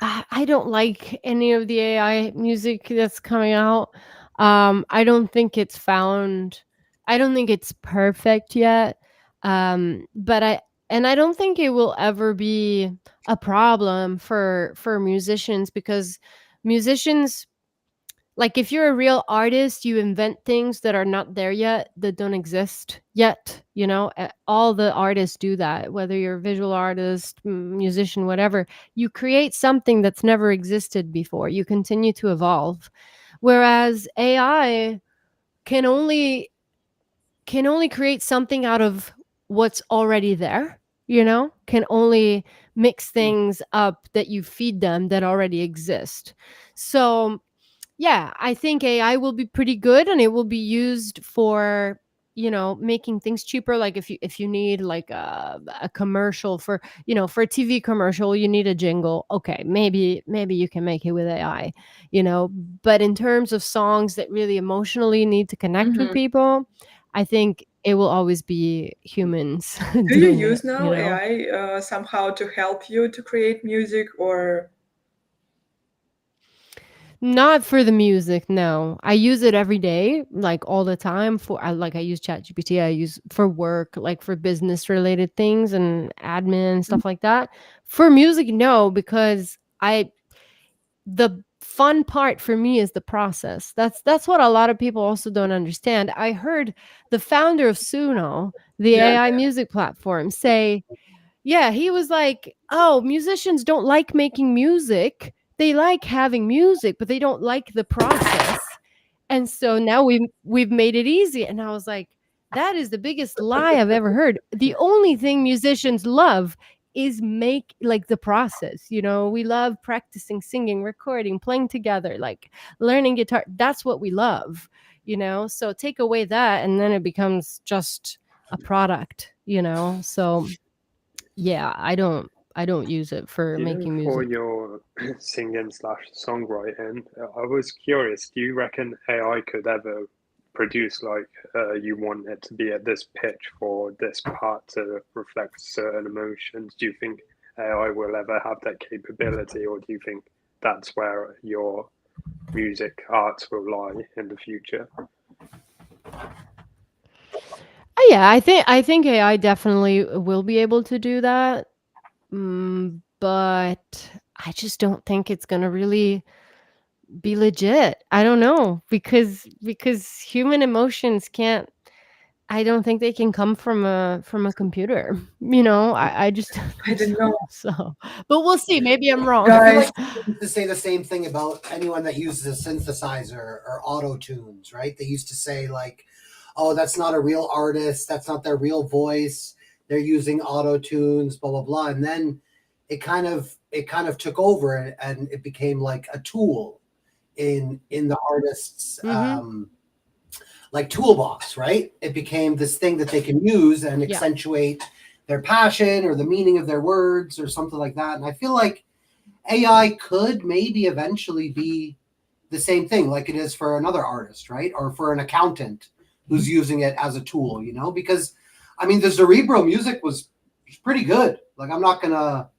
I don't like any of the AI music that's coming out. I don't think I don't think it's perfect yet. But I don't think it will ever be a problem for musicians, because musicians, like, if you're a real artist, you invent things that are not there yet, that don't exist yet. All the artists do that, whether you're a visual artist, musician, whatever. You create something that's never existed before. You continue to evolve. Whereas AI can only create something out of what's already there, can only mix things up that you feed them that already exist. So yeah, I think AI will be pretty good, and it will be used for, making things cheaper. Like if you need like a commercial for, for a TV commercial, you need a jingle. Okay, maybe you can make it with AI, but in terms of songs that really emotionally need to connect with Mhm. people, I think it will always be humans Do you doing it, use now AI somehow to help you to create music or? Not for the music, no. I use it every day, like all the time. I use ChatGPT. I use for work, like for business related things and admin and stuff like that. For music, no, because I the fun part for me is the process. That's what a lot of people also don't understand. I heard the founder of Suno, the Yeah. AI music platform, say, yeah, he was like, "Oh, musicians don't like making music. They like having music, but they don't like the process." And so now we've made it easy. And I was like, that is the biggest lie I've ever heard. The only thing musicians love is make like the process. We love practicing, singing, recording, playing together, like learning guitar. That's what we love, So take away that and then it becomes just a product. So yeah, I don't use it for making For music. your singing slash songwriting, I was curious, do you reckon AI could ever produce like you want it to be at this pitch for this part to reflect certain emotions? Do you think AI will ever have that capability, or do you think that's where your music arts will lie in the future? Yeah, I think AI definitely will be able to do that. But I just don't think it's gonna really be legit. I don't know, because human emotions can't. I don't think they can come from a computer. I just don't I think don't so. know, So, but we'll see. Maybe I'm wrong. I feel guys. like people used to say the same thing about anyone that uses a synthesizer or auto tunes, right? They used to say like, "Oh, that's not a real artist. That's not their real voice. They're using auto tunes, blah blah blah." And then it kind of took over, and it became like a tool in the artist's Hmm. like toolbox, right? It became this thing that they can use and Yeah. accentuate their passion or the meaning of their words or something like that. And I feel like AI could maybe eventually be the same thing, like it is for another artist, right? Or for an accountant who's using it as a tool, Because I mean, the Cerebro music was pretty good. Like I'm not gonna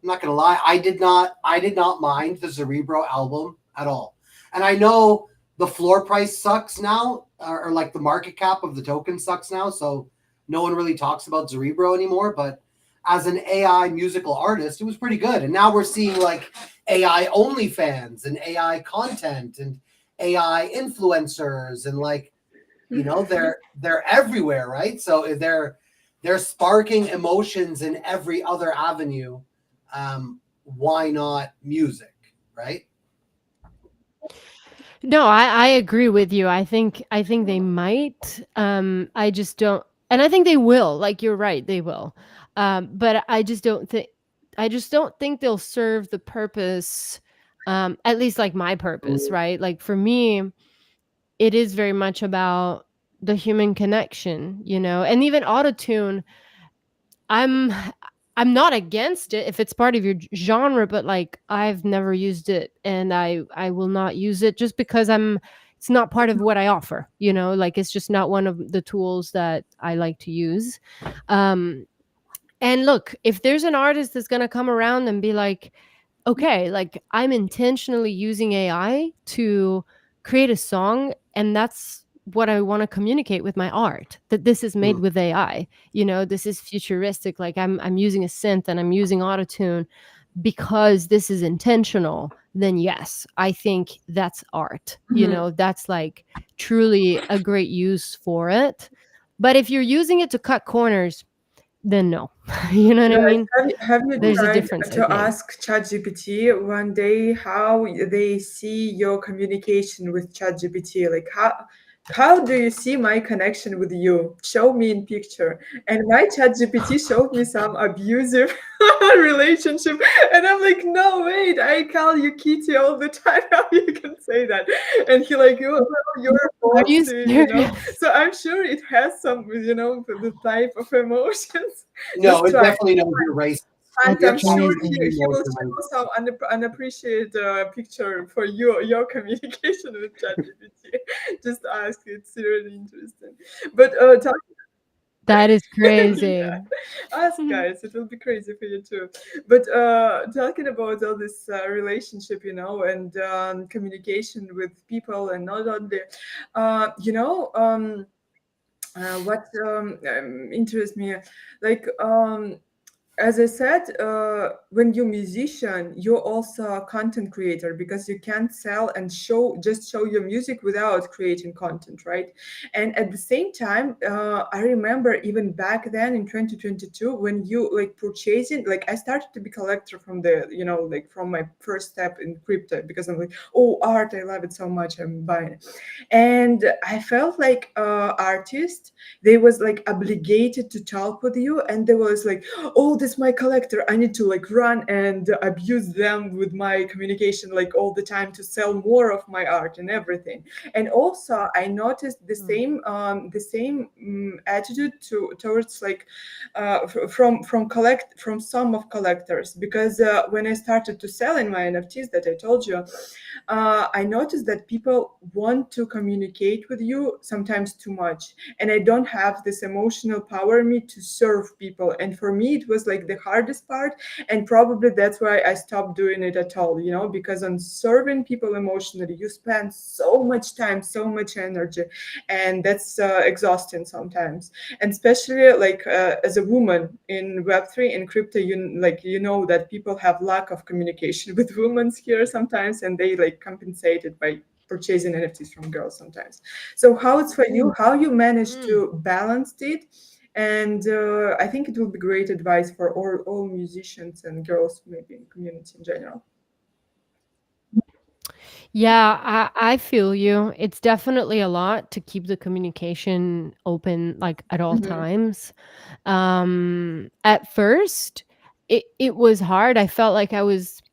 lie, I did not mind the Cerebro album at all. And I know the floor price sucks now, or like the market cap of the token sucks now, so no one really talks about Cerebro anymore. But as an AI musical artist, it was pretty good. And now we're seeing like AI OnlyFans and AI content and AI influencers, and like they're everywhere, right? So they're sparking emotions in every other avenue. Why not music, right? No, I agree with you. I think they might. I just don't. And I think they will. Like, you're right, they will. But I just don't think they'll serve the purpose, at least like my purpose, right? Like for me, it is very much about the human connection, and even autotune. I'm I'm not against it if it's part of your genre, but like I've never used it, and I will not use it just because it's not part of what I offer, like it's just not one of the tools that I like to use. Um and look, if there's an artist that's going to come around and be like, okay, like I'm intentionally using AI to create a song, and that's what I want to communicate with my art, that this is made with AI. This is futuristic, like I'm using a synth and I'm using autotune because this is intentional, then yes, I think that's art. That's like truly a great use for it. But if you're using it to cut corners, then no. You know what I mean? Have you There's a tried difference, I to think. ask ChatGPT one day how they see your communication with ChatGPT? Like how do you see my connection with you? Show me in picture. And my ChatGPT showed me some abusive relationship, and I'm like, no, wait, I call you Kitty all the time. How you can say that? And he like, you're Are you bossy. So I'm sure it has some, the type of emotions. No, Just it try. definitely knows you're racist. And That's I'm sure crazy. he will show some unappreciated picture for your communication with ChatGPT. Just ask, it's really interesting. But That is crazy. yeah, ask guys, it will be crazy for you too. But talking about all this relationship, and communication with people, and not only, what interests me, like, as I said, when you're musician, you're also a content creator, because you can't sell and show your music without creating content, right? And at the same time, I remember even back then in 2022, when you like purchasing, like I started to be collector from like from my first step in crypto, because I'm like, oh, art, I love it so much, I'm buying it. And I felt like artist, they was like obligated to talk with you, and they was like, oh, this is my collector, I need to like run and abuse them with my communication like all the time to sell more of my art and everything. And also I noticed the same attitude towards like from some of collectors, because when I started to sell in my NFTs that I told you, I noticed that people want to communicate with you sometimes too much, and I don't have this emotional power in me to serve people. And for me, it was like the hardest part, and probably that's why I stopped doing it at all. Because on serving people emotionally, you spend so much time, so much energy, and that's exhausting sometimes. And especially like as a woman in Web3 and crypto, that people have lack of communication with women here sometimes, and they like compensate it by purchasing NFTs from girls sometimes. So how it's for you, how you manage to balance it? And I think it will be great advice for all musicians and girls, maybe in community in general. Yeah, I feel you. It's definitely a lot to keep the communication open, like at all times. At first, it was hard. I felt like I was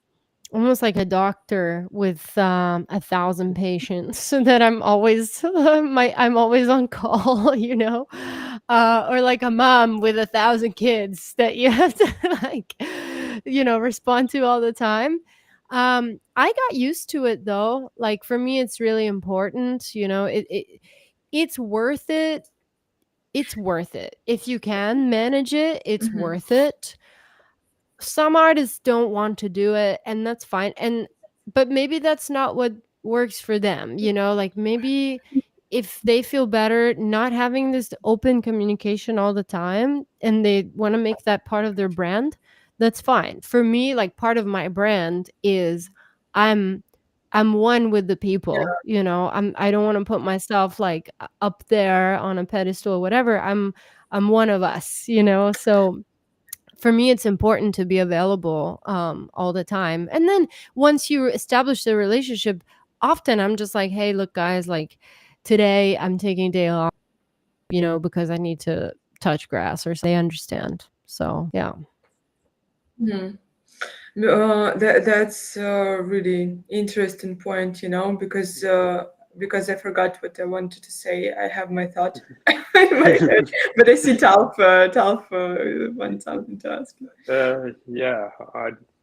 almost like a doctor with 1,000 patients, so that I'm always I'm always on call, or like a mom with 1,000 kids that you have to like, respond to all the time. I got used to it though. Like for me, it's really important. It's worth it. It's worth it if you can manage it. It's worth it. Some artists don't want to do it, and that's fine. But maybe that's not what works for them, like maybe if they feel better not having this open communication all the time, and they want to make that part of their brand, that's fine. For me, like part of my brand is i'm I'm one with the people, I don't want to put myself like up there on a pedestal or whatever. I'm one of us, so for me it's important to be available all the time. And then once you establish the relationship, often I'm just like, hey, look guys, like today I'm taking a day off, because I need to touch grass or they understand. So yeah. Mhm. That's a really interesting point, you know, because I forgot what I wanted to say. I have my thought in my head, but I see Talf wants something to ask you. Yeah,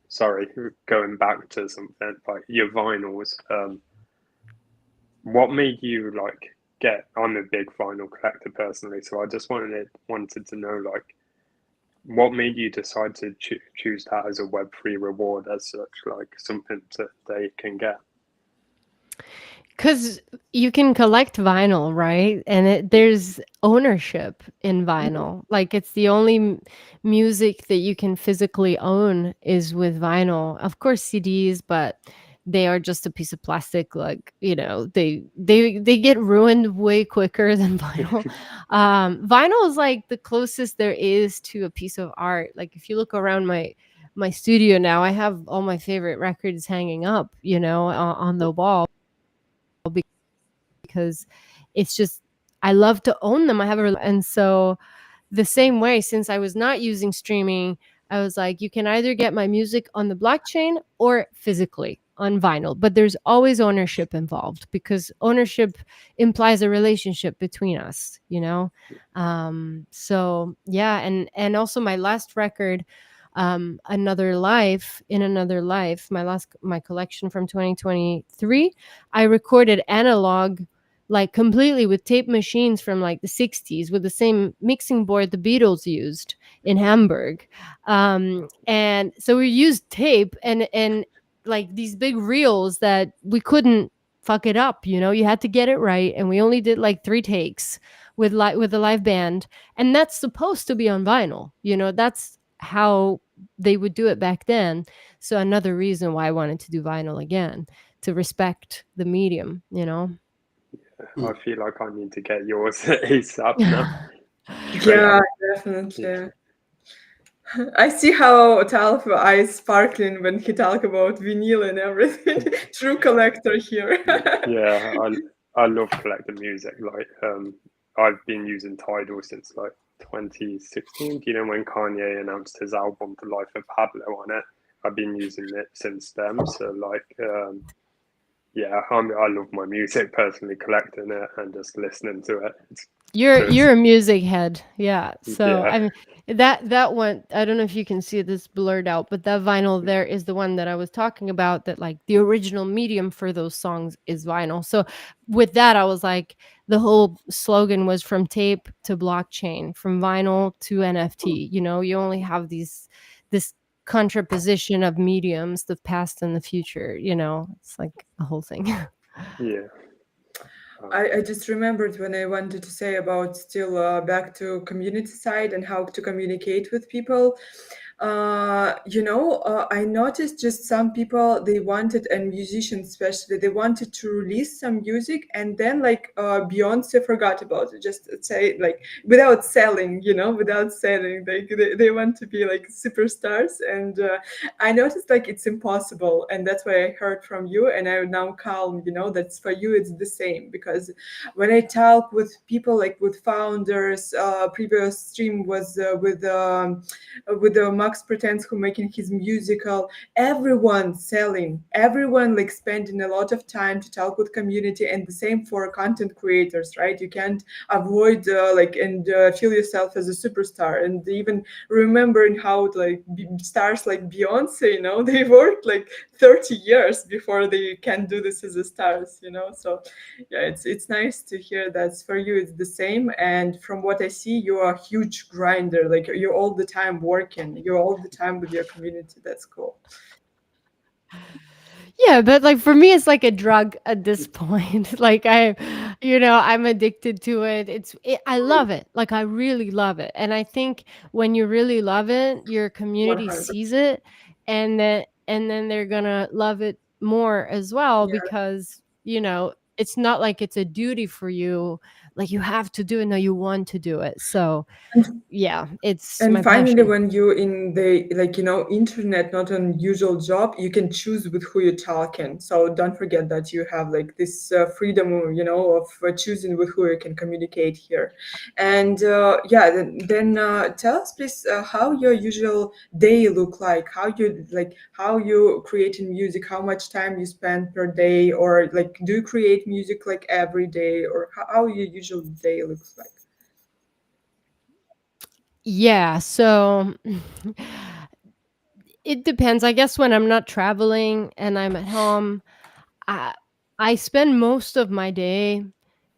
sorry, going back to something like your vinyls. What made you like get? I'm a big vinyl collector personally, so I just wanted to know like what made you decide to choose that as a Web3 reward as such, like something that they can get. Because you can collect vinyl, right? And there's ownership in vinyl. Like it's the only music that you can physically own is with vinyl. Of course, CDs, but they are just a piece of plastic. Like they get ruined way quicker than vinyl. Vinyl is like the closest there is to a piece of art. Like if you look around my studio now, I have all my favorite records hanging up, on the wall because it's just I love to own them. And so the same way, since I was not using streaming, I was like, you can either get my music on the blockchain or physically on vinyl, but there's always ownership involved because ownership implies a relationship between us, so yeah. And also my last record, Another Life, in Another Life, my collection from 2023, I recorded analog, like completely with tape machines from like the 60s with the same mixing board the Beatles used in Hamburg. And so we used tape and like these big reels that we couldn't fuck it up, you had to get it right. And we only did like 3 takes with a live band. And that's supposed to be on vinyl, that's how they would do it back then. So another reason why I wanted to do vinyl again, to respect the medium. I feel like I need to get yours ASAP now. Yeah, definitely. I see how Talf eyes sparkling when he talk about vinyl and everything. True collector here. Yeah, I love collecting music. Like I've been using Tidal since like 2016. Do you know when Kanye announced his album The Life of Pablo on it? I've been using it since then. So like yeah, I love my music personally, collecting it and just listening to it. You're a music head, yeah. So Yeah. I mean that one, I don't know if you can see this blurred out, but that vinyl there is the one that I was talking about. That like the original medium for those songs is vinyl. So with that, I was like, the whole slogan was from tape to blockchain, from vinyl to NFT. You only have this contraposition of mediums, the past and the future. It's like a whole thing. Yeah. I just remembered when I wanted to say about still back to community side and how to communicate with people. I noticed just some people, they wanted, and musicians especially, they wanted to release some music and then like Beyonce forgot about it. Just say like without selling, without selling, they want to be like superstars. And I noticed like it's impossible. And that's why I heard from you. And I'm now calm, that's for you, it's the same. Because when I talk with people, like with founders, previous stream was with Max Pretends who making his musical, everyone selling, everyone like spending a lot of time to talk with community, and the same for content creators, right? You can't avoid feel yourself as a superstar. And even remembering how like stars like Beyonce, they worked like 30 years before they can do this as a stars, so yeah, it's nice to hear that for you it's the same. And from what I see, you're a huge grinder, like you're all the time working, you're all the time with your community. That's cool. Yeah, but like for me, it's like a drug at this point. Like I'm addicted to it. I love it. Like I really love it. And I think when you really love it, your community 100. sees it, and then they're gonna love it more as well, Yeah. because it's not like it's a duty for you, like you have to do it, no, you want to do it. So And yeah, it's And my finally, passion. when you in the internet, not an usual job, you can choose with who you're talking. So don't forget that you have like this freedom, of choosing with who you can communicate here. And yeah, then tell us please how your usual day look like. How you creating music. How much time you spend per day, or like do you create music like every day, or how your usual day looks like? Yeah, so it depends. I guess when I'm not traveling and I'm at home, I I spend most of my day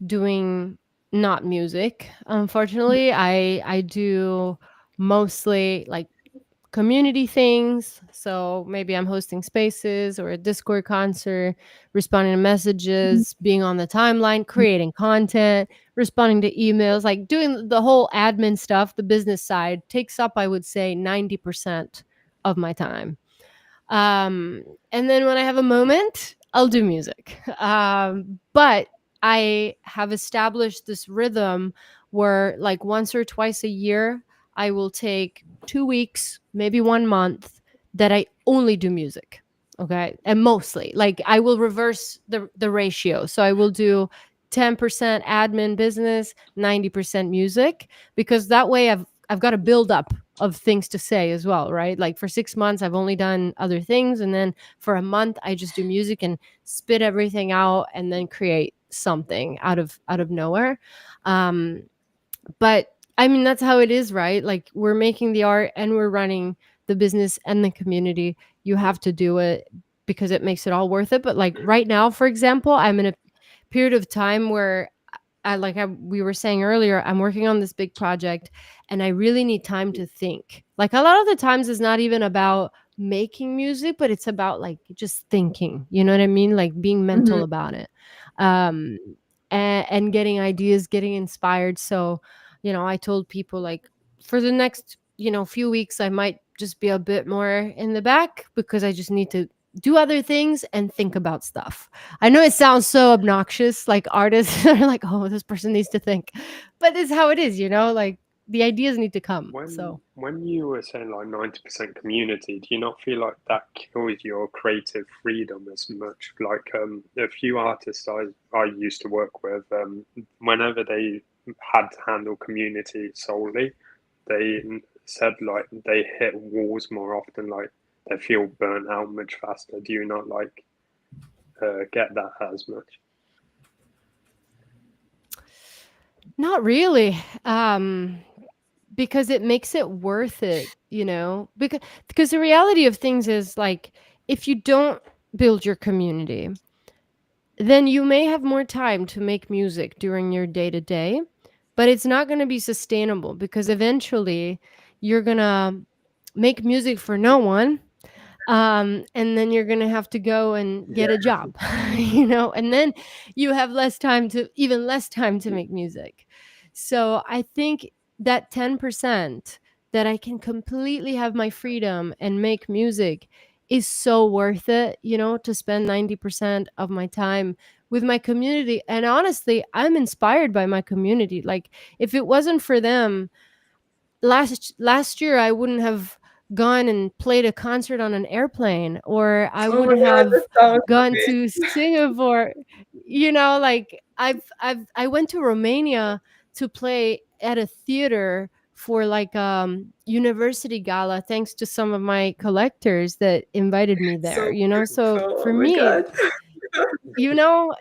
doing not music. Unfortunately, I do mostly like community things. So maybe I'm hosting spaces or a Discord concert, responding to messages, being on the timeline, creating content, responding to emails, like doing the whole admin stuff. The business side takes up, I would say, 90% of my time. Um, and then when I have a moment, I'll do music. But I have established this rhythm where, like, once or twice a year, I will take 2 weeks, maybe 1 month, that I only do music. Okay. And mostly, like, I will reverse the ratio. So I will do 10% admin business, 90% music, because that way I've got a build up of things to say as well, right? Like for 6 months, I've only done other things. And then for a month, I just do music and spit everything out and then create something out of nowhere. Um, but I mean, that's how it is, right? Like we're making the art and we're running the business and the community. You have to do it because it makes it all worth it. But like right now, for example, I'm in a period of time where we were saying earlier, I'm working on this big project and I really need time to think. Like a lot of the times it's not even about making music, but it's about like just thinking. You know what I mean? Like being mental Mhm. about it. Um and getting ideas, getting inspired. So, I told people like for the next, few weeks I might just be a bit more in the back because I just need to do other things and think about stuff. I know it sounds so obnoxious, like artists are like, "Oh, this person needs to think," but it's how it is, like the ideas need to come. When So when you were saying like 90% community, do you not feel like that kills your creative freedom as much? Like a few artists I used to work with, whenever they had to handle community solely, they said like they hit walls more often, like they feel burnt out much faster. Do you not like get that as much? not really, because it makes it worth it, because the reality of things is like if you don't build your community, then you may have more time to make music during your day to day, but it's not going to be sustainable because eventually you're going to make music for no one. And then you're going to have to go and get a job, and then you have less time to make music. So I think that 10% that I can completely have my freedom and make music is so worth it, to spend 90% of my time with my community. And honestly, I'm inspired by my community. Like if it wasn't for them, last year I wouldn't have gone and played a concert on an airplane, or I Oh my wouldn't God, that have sounds gone amazing. to Singapore. Like I went to Romania to play at a theater for like university gala thanks to some of my collectors that invited me there, So so beautiful. for Oh my me, God.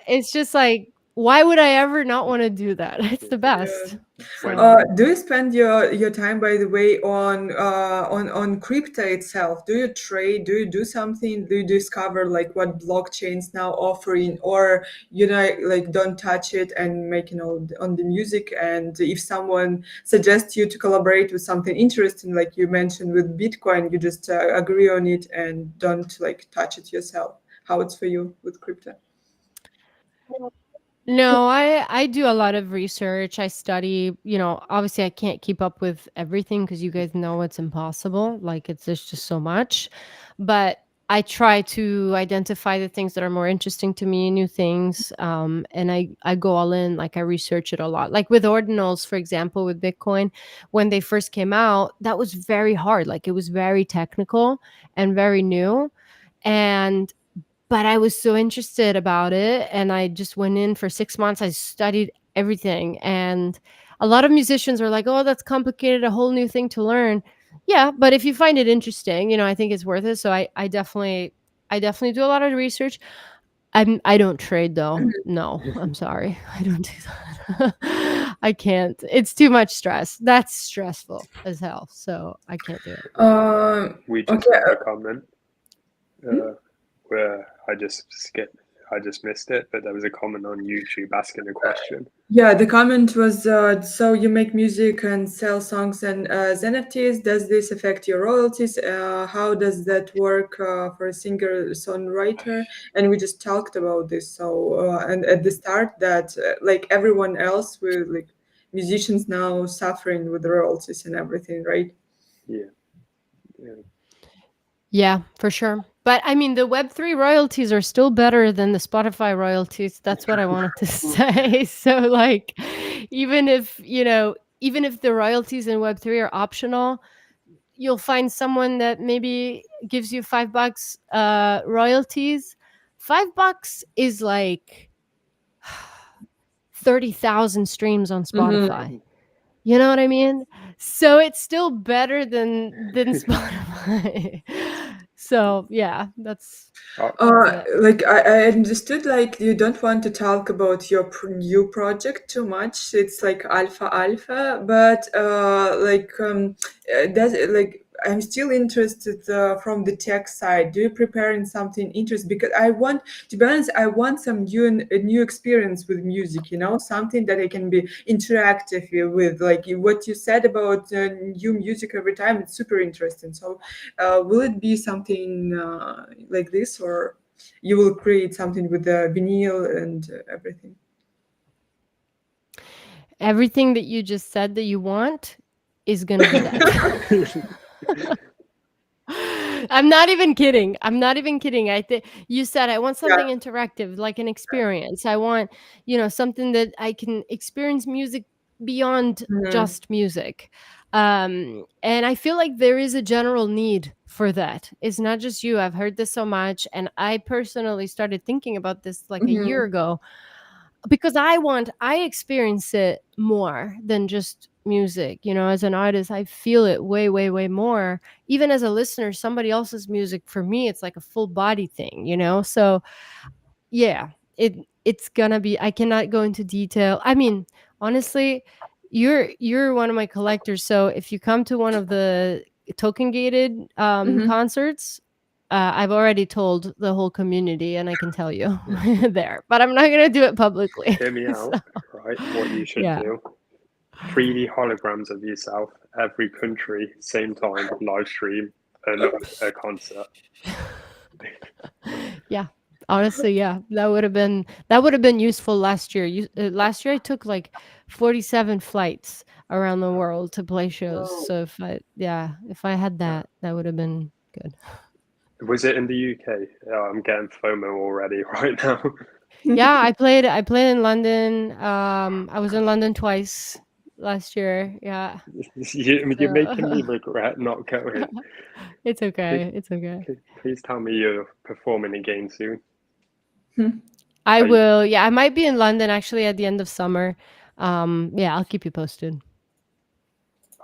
it's just like, why would I ever not want to do that? It's the Yeah. best. When So Do you spend your time, by the way, on crypto itself? Do you trade? Do you do something? Do you discover like what blockchains now offering, or like don't touch it and making all on the music? And if someone suggests you to collaborate with something interesting, like you mentioned with Bitcoin, you just agree on it and don't like touch it yourself. How it's for you with crypto? no, I do a lot of research. I study, obviously I can't keep up with everything because you guys know it's impossible. Like there's just so much. But I try to identify the things that are more interesting to me, new things, and I go all in. Like I research it a lot. Like with ordinals, for example, with Bitcoin, when they first came out, that was very hard. Like it was very technical and very new, and but I was so interested about it, and I just went in for 6 months. I studied everything, and a lot of musicians are like, "Oh, that's complicated, a whole new thing to learn." Yeah, but if you find it interesting, I think it's worth it. So I definitely do a lot of research. I don't trade though. No, I'm sorry. I don't do that. I can't. It's too much stress. That's stressful as hell. So I can't do it. We just Okay. had a comment where I just missed it, but there was a comment on YouTube asking a question. Yeah, the comment was, so you make music and sell songs and as NFTs. Does this affect your royalties? How does that work for a singer-songwriter? And we just talked about this. So, and at the start, that like everyone else, with like musicians now suffering with the royalties and everything, right? Yeah. Yeah. Yeah, for sure. But I mean, the Web3 royalties are still better than the Spotify royalties. That's what I wanted to say. So, like, even if, even if the royalties in Web3 are optional, you'll find someone that maybe gives you $5 royalties. $5 is like 30,000 streams on Spotify. You know what I mean? So it's still better than Spotify. So yeah, that's it. Like I understood, like you don't want to talk about your new project too much. It's like alpha, but does it, like I'm still interested from the tech side. Do you preparing something interesting? Because I want, to be honest, I want some new experience with music. Something that I can be interactive with. Like what you said about new music every time. It's super interesting. So will it be something like this, or you will create something with the vinyl and everything? Everything that you just said that you want is gonna be that. I'm not even kidding. I think you said I want Yeah. something interactive, like an experience. I want, something that I can experience music beyond Mhm. just music. And I feel like there is a general need for that. It's not just you. I've heard this so much, and I personally started thinking about this like a year Mhm. ago because I experience it more than just music. As an artist, I feel it way, way, way more. Even as a listener, somebody else's music, for me, it's like a full body thing. So yeah, it's gonna be, I cannot go into detail. I mean, honestly, you're one of my collectors, so if you come to one of the token gated Mhm. concerts, I've already told the whole community, and I can tell you there, but I'm not gonna do it publicly. Hear me So, out, right? What you should yeah. do: 3D holograms of yourself, every country, same time, live stream a concert. Yeah. Honestly, yeah, that would have been useful last year. Last year I took like 47 flights around the world to play shows. Whoa. So if I had that, that would have been good. Was it in the UK? I'm getting FOMO already right now. Yeah, I played in London. I was in London twice last year. Yeah. You're So making me regret not going. it's Please, okay. It's okay. please tell me you're performing again soon. I Are you, will. Yeah, I might be in London actually at the end of summer. Yeah, I'll keep you posted.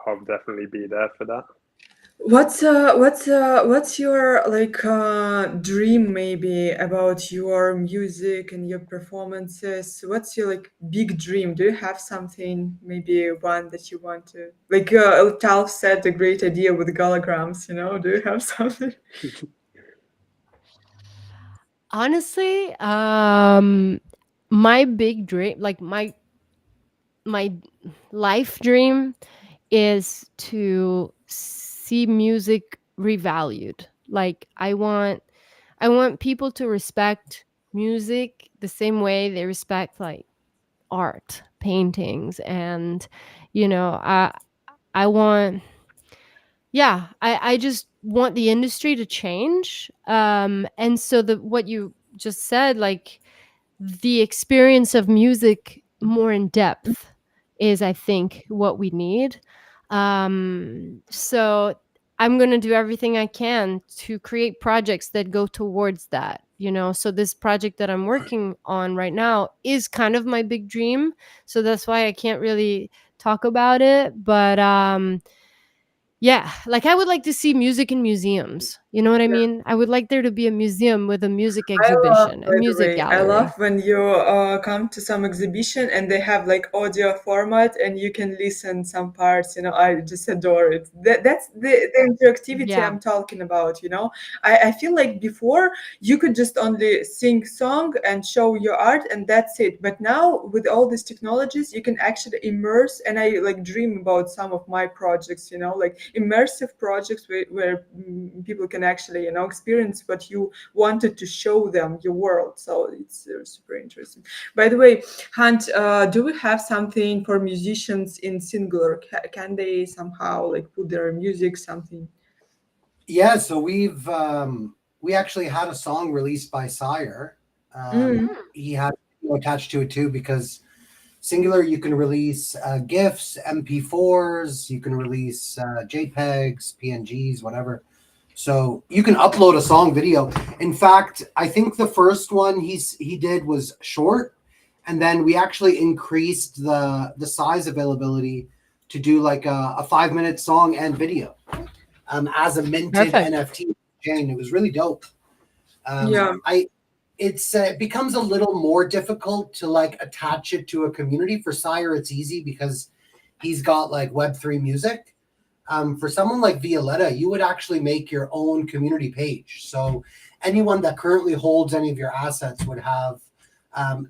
I'll definitely be there for that. What's your like dream maybe about your music and your performances? What's your like big dream? Do you have something, maybe one that you want to, like Tal said, a great idea with holograms, do you have something? Honestly, my big dream, like my life dream, is to see music revalued. Like I want people to respect music the same way they respect like art, paintings, and I want yeah, I just want the industry to change. And so what you just said, like the experience of music more in depth is, I think, what we need. So I'm going to do everything I can to create projects that go towards that, you know. So this project that I'm working on right now is kind of my big dream. So that's why I can't really talk about it. But yeah, like I would like to see music in museums. You know what I mean? I would like there to be a museum with a music I love, exhibition, a by the music way, I love gallery. when you come to some exhibition and they have like audio format and you can listen some parts. I just adore it. That's the interactivity Yeah. I'm talking about. I feel like before you could just only sing song and show your art and that's it. But now with all these technologies, you can actually immerse. And I like dream about some of my projects. Like immersive projects where people can actually experience what you wanted to show them your world. So it's super interesting. By the way, Hunt, do we have something for musicians in singular? Can they somehow like put their music something? Yeah, so we actually had a song released by Sire. Mm. He had video attached to it too, because Singular, you can release GIFs, MP4s, you can release JPEGs, PNGs, whatever. So you can upload a song video. In fact, I think the first one he did was short, and then we actually increased the size availability to do like a 5-minute song and video as a minted Perfect. NFT chain. It was really dope. Yeah. It becomes a little more difficult to like attach it to a community. For Sire, it's easy because he's got like Web3 music. For someone like Violetta, you would actually make your own community page. So anyone that currently holds any of your assets would have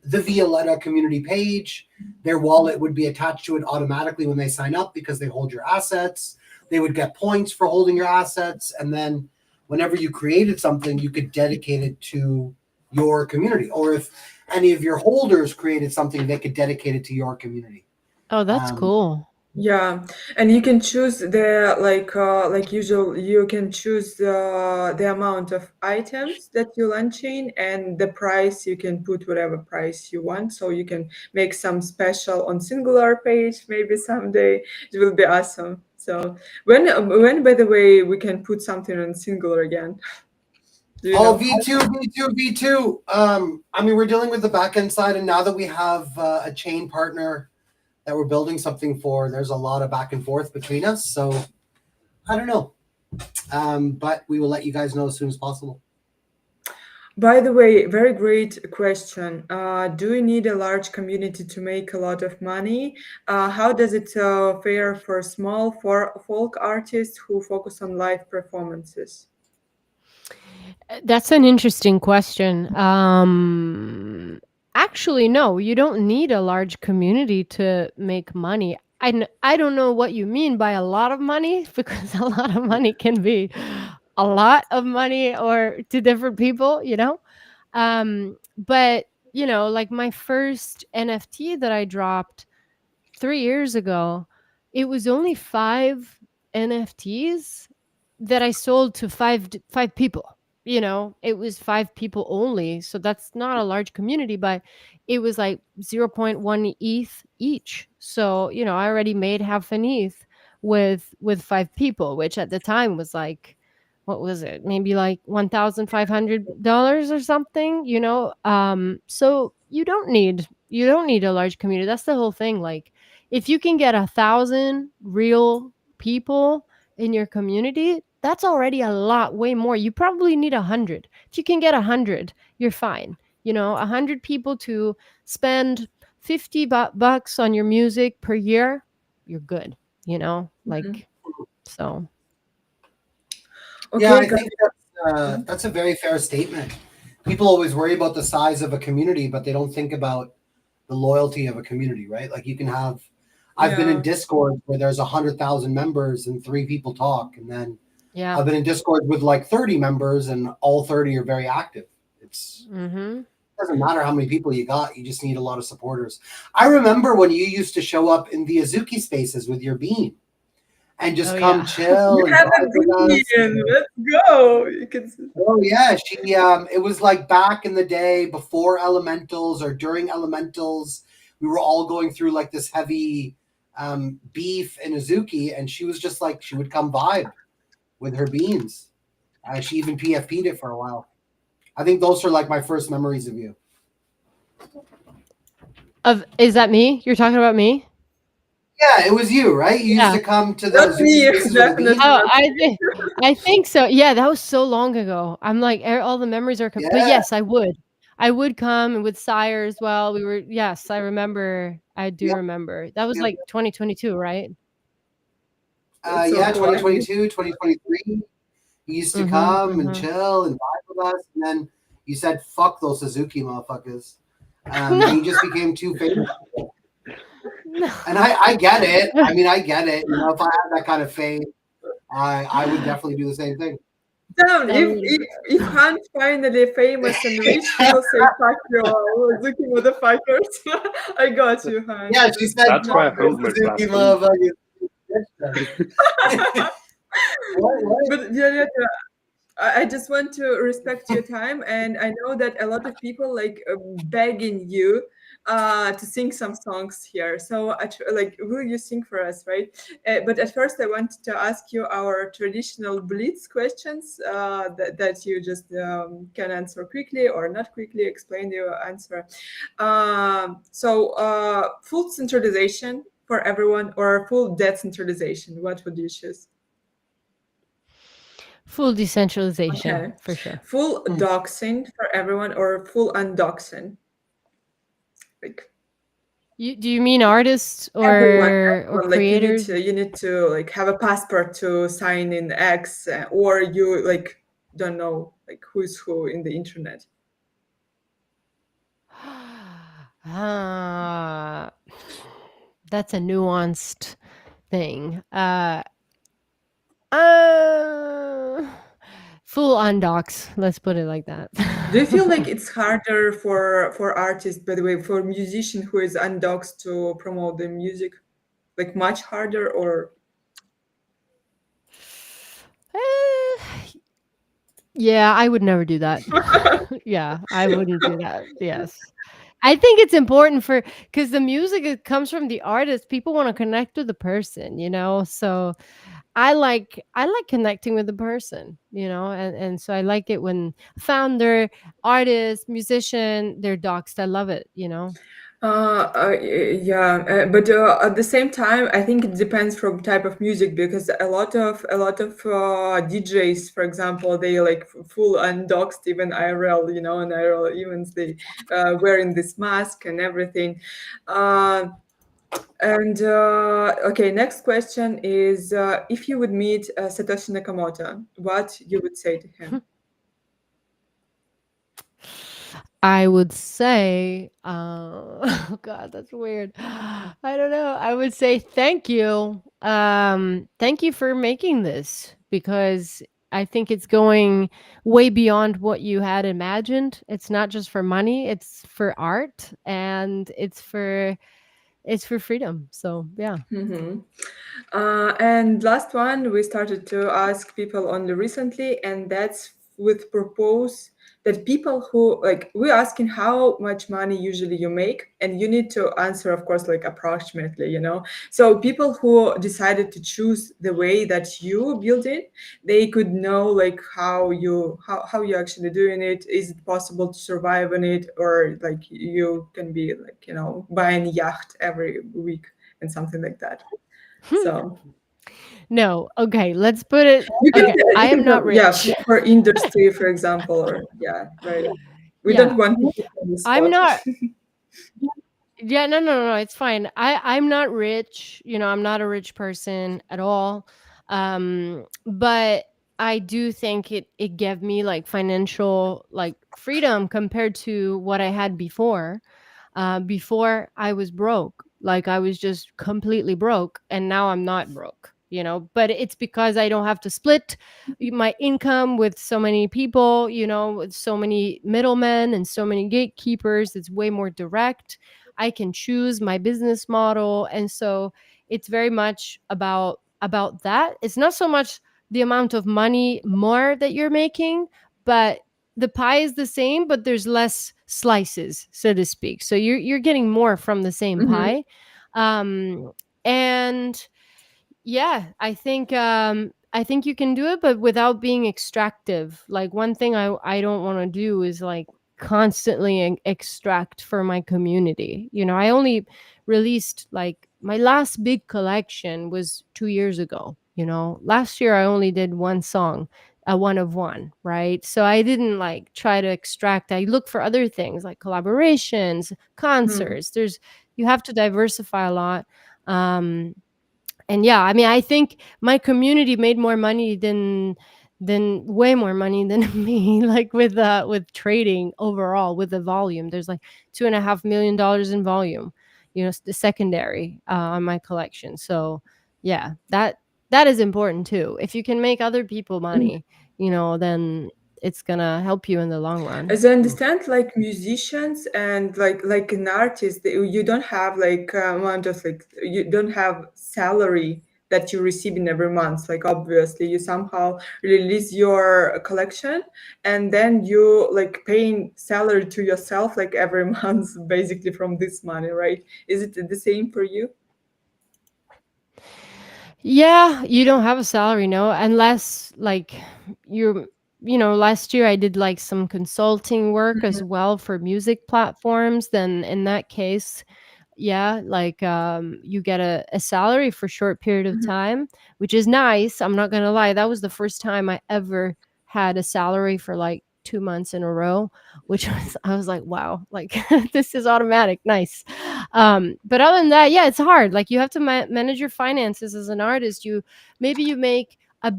the Violetta community page. Their wallet would be attached to it automatically when they sign up because they hold your assets. They would get points for holding your assets. And then whenever you created something, you could dedicate it to your community. Or if any of your holders created something, they could dedicate it to your community. Oh, that's cool. Yeah, and you can choose the like usual. You can choose the amount of items that you launching and the price. You can put whatever price you want, so you can make some special on singular page. Maybe someday it will be awesome. So when by the way we can put something on singular again? Do you Oh, know? V2, V2, V2. I mean, we're dealing with the back end side, and now that we have a chain partner that we're building something for, there's a lot of back and forth between us. So I don't know. But we will let you guys know as soon as possible. By the way, very great question. Do you need a large community to make a lot of money? How does it fare for small folk artists who focus on live performances? That's an interesting question. Actually, no, you don't need a large community to make money. I don't know what you mean by a lot of money because a lot of money can be a lot of money or to different people, you know? But, like my first NFT that I dropped 3 years ago, it was only 5 NFTs that I sold to five people. It was 5 people only, so that's not a large community, but it was like 0.1 ETH each. So I already made half an ETH with 5 people, which at the time was like, what was it? Maybe like $1,500 or something. So you don't need a large community. That's the whole thing. Like, if you can get 1,000 real people in your community, that's already a lot, way more. You probably need 100. If you can get 100, you're fine. 100 people to spend 50 bucks on your music per year, you're good. Like, so. Yeah, Okay, I guys. think that's a very fair statement. People always worry about the size of a community, but they don't think about the loyalty of a community, right? Like I've been in Yeah. Discord where there's 100,000 members and 3 people talk, and then Yeah. I've been in Discord with like 30 members and all 30 are very active. Mm-hmm. It doesn't matter how many people you got, you just need a lot of supporters. I remember when you used to show up in the Azuki spaces with your beam. and just Oh come yeah. chill You and haven't vibe with us. been. Let's go. You can. Oh yeah, she it was like back in the day before elementals or during elementals, we were all going through like this heavy beef in Azuki, and she was just like she would come vibe with her beans. She even PFP'd it for a while. I think those are like my first memories of you. Is that me? You're talking about me? Yeah, it was you, right? You used Yeah. to come to the Not Azuki me, spaces with a bean. definitely Oh, not. I think so. Yeah, that was so long ago. I'm like all the memories are but Yeah, yes, I would. I would come and with Sire as well. We were yes, I remember. I do yep, remember. That was yep. like 2022, right? That's so Yeah, funny. 2022, 2023. You used to Mhm. come and Mhm. chill and vibe with us, and then you said, "Fuck those Suzuki motherfuckers," and No. you just became too famous. No. And I get it. I mean, I get it. You know, if I had that kind of fame, I would definitely do the same thing. Damn, I if mean, Han's finally famous and rich, he will say fuck you all, Zuki motherfuckers. I got you, Han. Yeah, she said, That's No. where "Fuck those home was Suzuki last week. motherfuckers." What? But Violetta, I just want to respect your time, and I know that a lot of people like begging you to sing some songs here. So, like, will you sing for us, right? But at first, I want to ask you our traditional blitz questions that you just can answer quickly or not quickly. Explain your answer. Full centralization for everyone or full decentralization? What would you choose? full decentralization Okay. for sure. Full Mm. doxing for everyone or full undoxing? Like Do you mean artists everyone, or everyone. Like creators? you need to like have a passport to sign in X, or you like don't know like who's who in the internet. Ah, that's a nuanced thing. Uh, full on docs. Let's put it like that. Do you feel like it's harder for artists, by the way, for musician who is undoxed to promote the music? Like much harder or Eh, yeah, I would never do that. Yeah, I wouldn't do that. Yes. I think it's important for because the music it comes from the artist. People want to connect with the person, you know. So I like connecting with the person, you know, and so I like it when founder, artist, musician, they're doxed. I love it, you know. yeah, but at the same time, I think it depends from type of music because a lot of DJs, for example, they like full undoxed even IRL, you know, and IRL events they wearing this mask and everything. Uh, okay, next question is if you would meet Satoshi Nakamoto, what you would say to him? I would say, oh God, that's weird. I don't know. I would say thank you. Thank you for making this because I think it's going way beyond what you had imagined. It's not just for money, it's for art and it's for freedom. So yeah. Mhm. And last one, we started to ask people only recently, and that's with propose that people who like we're asking how much money usually you make, and you need to answer, of course, like approximately, you know. So people who decided to choose the way that you build it, they could know like how you actually doing it. Is it possible to survive on it, or like you can be like buying yacht every week and something like that. So No. Okay, let's put it you can okay. I you am can not go, yeah, rich. for industry, for example, or yeah, right. We Yeah. don't want to put on the I'm spot. not Yeah, no, no, no, it's fine. I'm not rich, you know, I'm not a rich person at all. But I do think it gave me like financial like freedom compared to what I had before. Before I was broke. Like I was just completely broke and now I'm not broke, you know, but it's because I don't have to split my income with so many people, you know, with so many middlemen and so many gatekeepers. It's way more direct. I can choose my business model. And so it's very much about about that. It's not so much the amount of money more that you're making, but the pie is the same, but there's less slices, so to speak. So you're getting more from the same Mhm. pie. And yeah, I think you can do it, but without being extractive. Like one thing I don't want to do is like constantly extract for my community. You know, I only released like my last big collection was 2 years ago. You know, last year I only did one song, a one of one, right? So I didn't like try to extract. I look for other things like collaborations, Mhm. concerts. There's You have to diversify a lot. Um, and yeah, I mean, I think my community made more money than way more money than me, like with trading overall with the volume. There's like $2.5 million in volume, you know, the secondary on my collection. So yeah, that is important too. If you can make other people money, you know, then it's gonna help you in the long run. As I understand, like musicians and like an artist, you don't have like amount of like you don't have salary that you receive in every month. Like obviously, you somehow release your collection, and then you like paying salary to yourself like every month, basically from this money, right? Is it the same for you? Yeah, you don't have a salary, no, unless like you're, you know, last year I did like some consulting work as well for music platforms. Then in that case, yeah, like you get a salary for a short period of Mhm. time, which is nice. I'm not gonna lie, that was the first time I ever had a salary for like 2 months in a row, which was I was like, wow, like this is automatic, nice. But other than that, yeah, it's hard. Like you have to manage your finances as an artist. You maybe you make a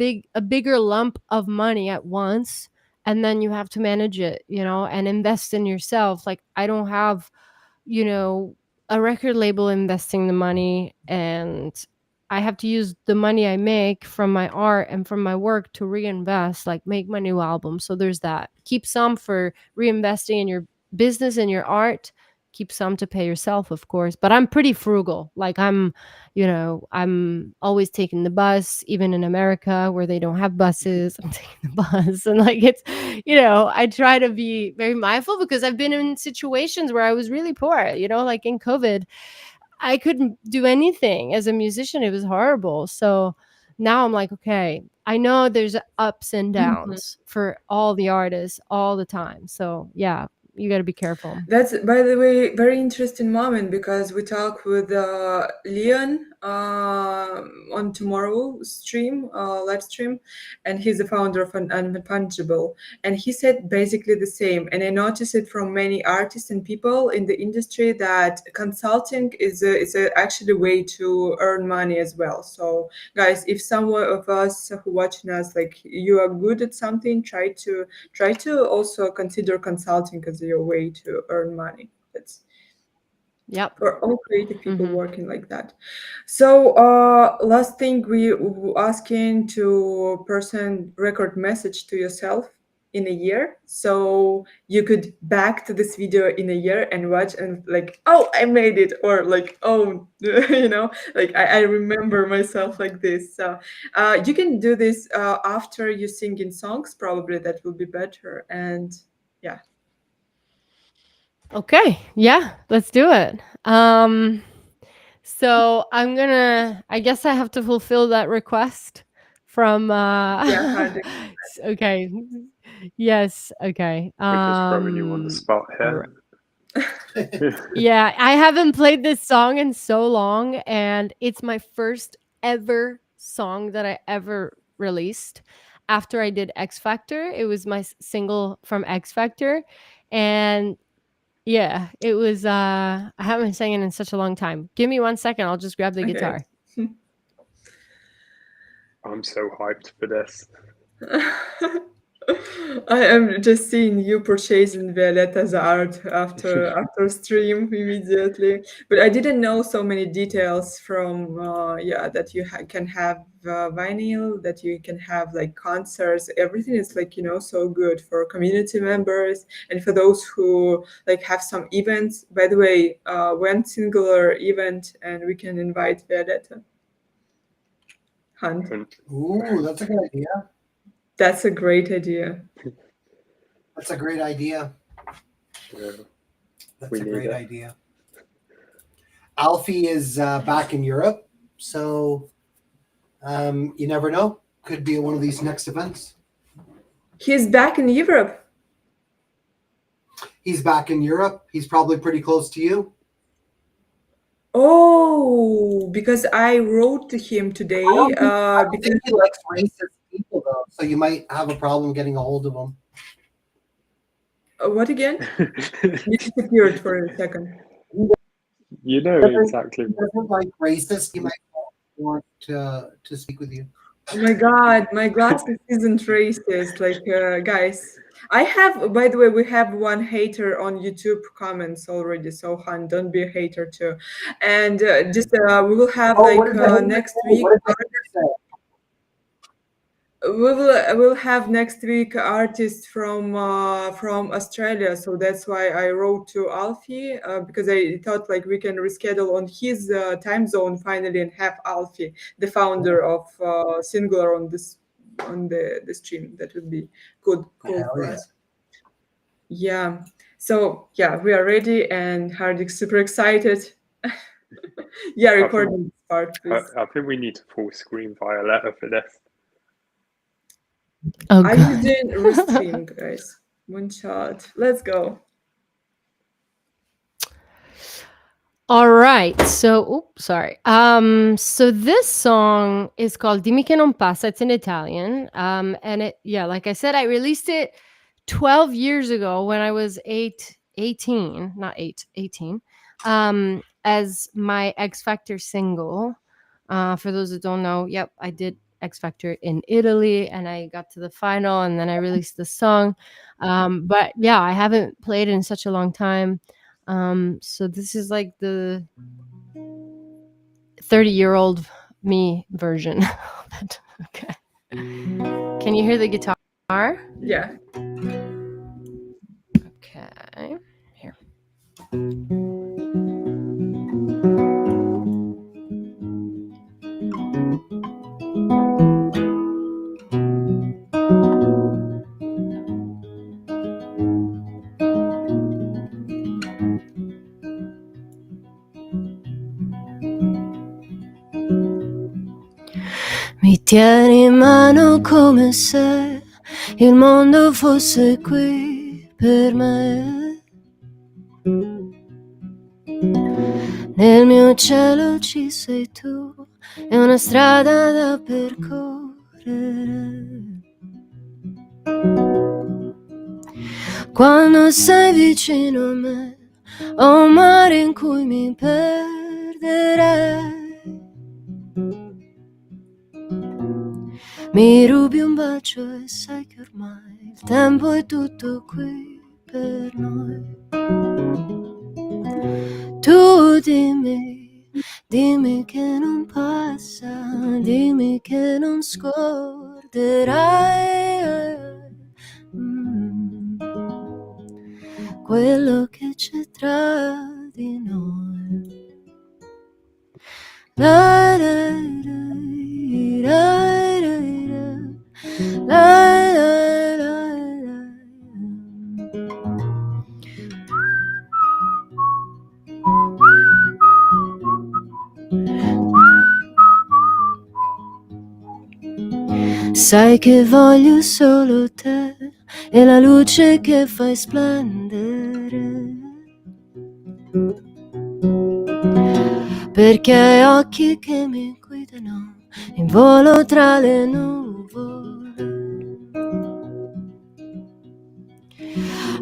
bigger lump of money at once, and then you have to manage it, you know, and invest in yourself. Like I don't have, you know, a record label investing the money, and I have to use the money I make from my art and from my work to reinvest, like make my new album. So there's that. Keep some for reinvesting in your business and your art. Keep some to pay yourself, of course. But I'm pretty frugal. Like I'm, you know, I'm always taking the bus, even in America where they don't have buses. I'm taking the bus. And like it's, you know, I try to be very mindful because I've been in situations where I was really poor, you know, like in COVID, I couldn't do anything as a musician. It was horrible. So now I'm like, okay, I know there's ups and Mhm. downs for all the artists all the time. So yeah, you got to be careful. That's, by the way, very interesting moment because we talk with Leon on tomorrow stream, live stream, and he's the founder of an Unpunchable, and he said basically the same. And I noticed it from many artists and people in the industry that consulting is actually a way to earn money as well. So guys, if someone of us who watching us like you are good at something, try to also consider consulting as your way to earn money. That's Yep. for all creative people Hmm. working like that. So last thing we asking to person record message to yourself in a year, so you could back to this video in a year and watch and like, oh, I made it, or like, oh, you know, like I remember myself like this. So you can do this after you sing in songs, probably that will be better. And yeah. Okay. Yeah, let's do it. So I guess I have to fulfill that request from Yeah, Hardik. okay. Yes, okay. We're just throwing you on the spot All right. here. Yeah, I haven't played this song in so long, and it's my first ever song that I ever released after I did X Factor. It was my single from X Factor, and yeah, it was I haven't been singing in such a long time. Give me 1 second, I'll just grab the Okay. guitar. I'm so hyped for this. I am just seeing you purchasing Violetta's art after stream immediately, but I didn't know so many details from yeah, that you can have vinyl, that you can have like concerts. Everything is like, you know, so good for community members and for those who like have some events. By the way, one singular event, and we can invite Violetta. Hunt. Ooh, that's a good idea. That's a great idea. That's a great idea. Yeah, That's we a need great it. idea. Alfie is back in Europe, so you never know. Could be at one of these next events. He's back in Europe. He's back in Europe. He's probably pretty close to you. Oh, because I wrote to him today. I don't Because think he likes racist people, though, so you might have a problem getting a hold of him. what again? You disappeared for a second. You know exactly. He doesn't like racist. He might want to speak with you. Oh my God, my glasses isn't racist. Like, guys, I have, by the way, we have one hater on YouTube comments already. So, Han, don't be a hater too. And just we will have Oh, like what did the hater next say? week. What did the hater say? We'll have next week artists from Australia, so that's why I wrote to Alfie because I thought like we can reschedule on his time zone finally and have Alfie, the founder of Singular, on the stream. That would be cool Hell for yeah. us. Yeah. So yeah, we are ready, and Hardik's super excited. Yeah, recording this part, please. I think we need to full screen Violetta for this. Oh, Are God. you doing restream, guys? One shot. Let's go. All right. So, oops, sorry. So this song is called Dimmi che non passa. It's in Italian. And it, yeah, like I said, I released it 12 years ago when I was 18, not 8, 18, as my X Factor single. For those that don't know, yep, I did X Factor in Italy and I got to the final and then I released the song. But yeah, I haven't played in such a long time. So this is like the 30-year-old me version of it. Okay. Can you hear the guitar? Yeah. Okay. Here. Mi tieni in mano come se il mondo fosse qui per me. Nel mio cielo ci sei tu, è una strada da percorrere. Quando sei vicino a me, ho un mare in cui mi perderei. Mi rubi un bacio e sai che ormai il tempo è tutto qui per noi. Tu dimmi che non passa, dimmi che non scorderai quello che c'è tra di noi. La, la, la, la, la, la, la. Sai che voglio solo te e la luce che fai splendere, perché hai occhi che mi guidano in volo tra le nuvole.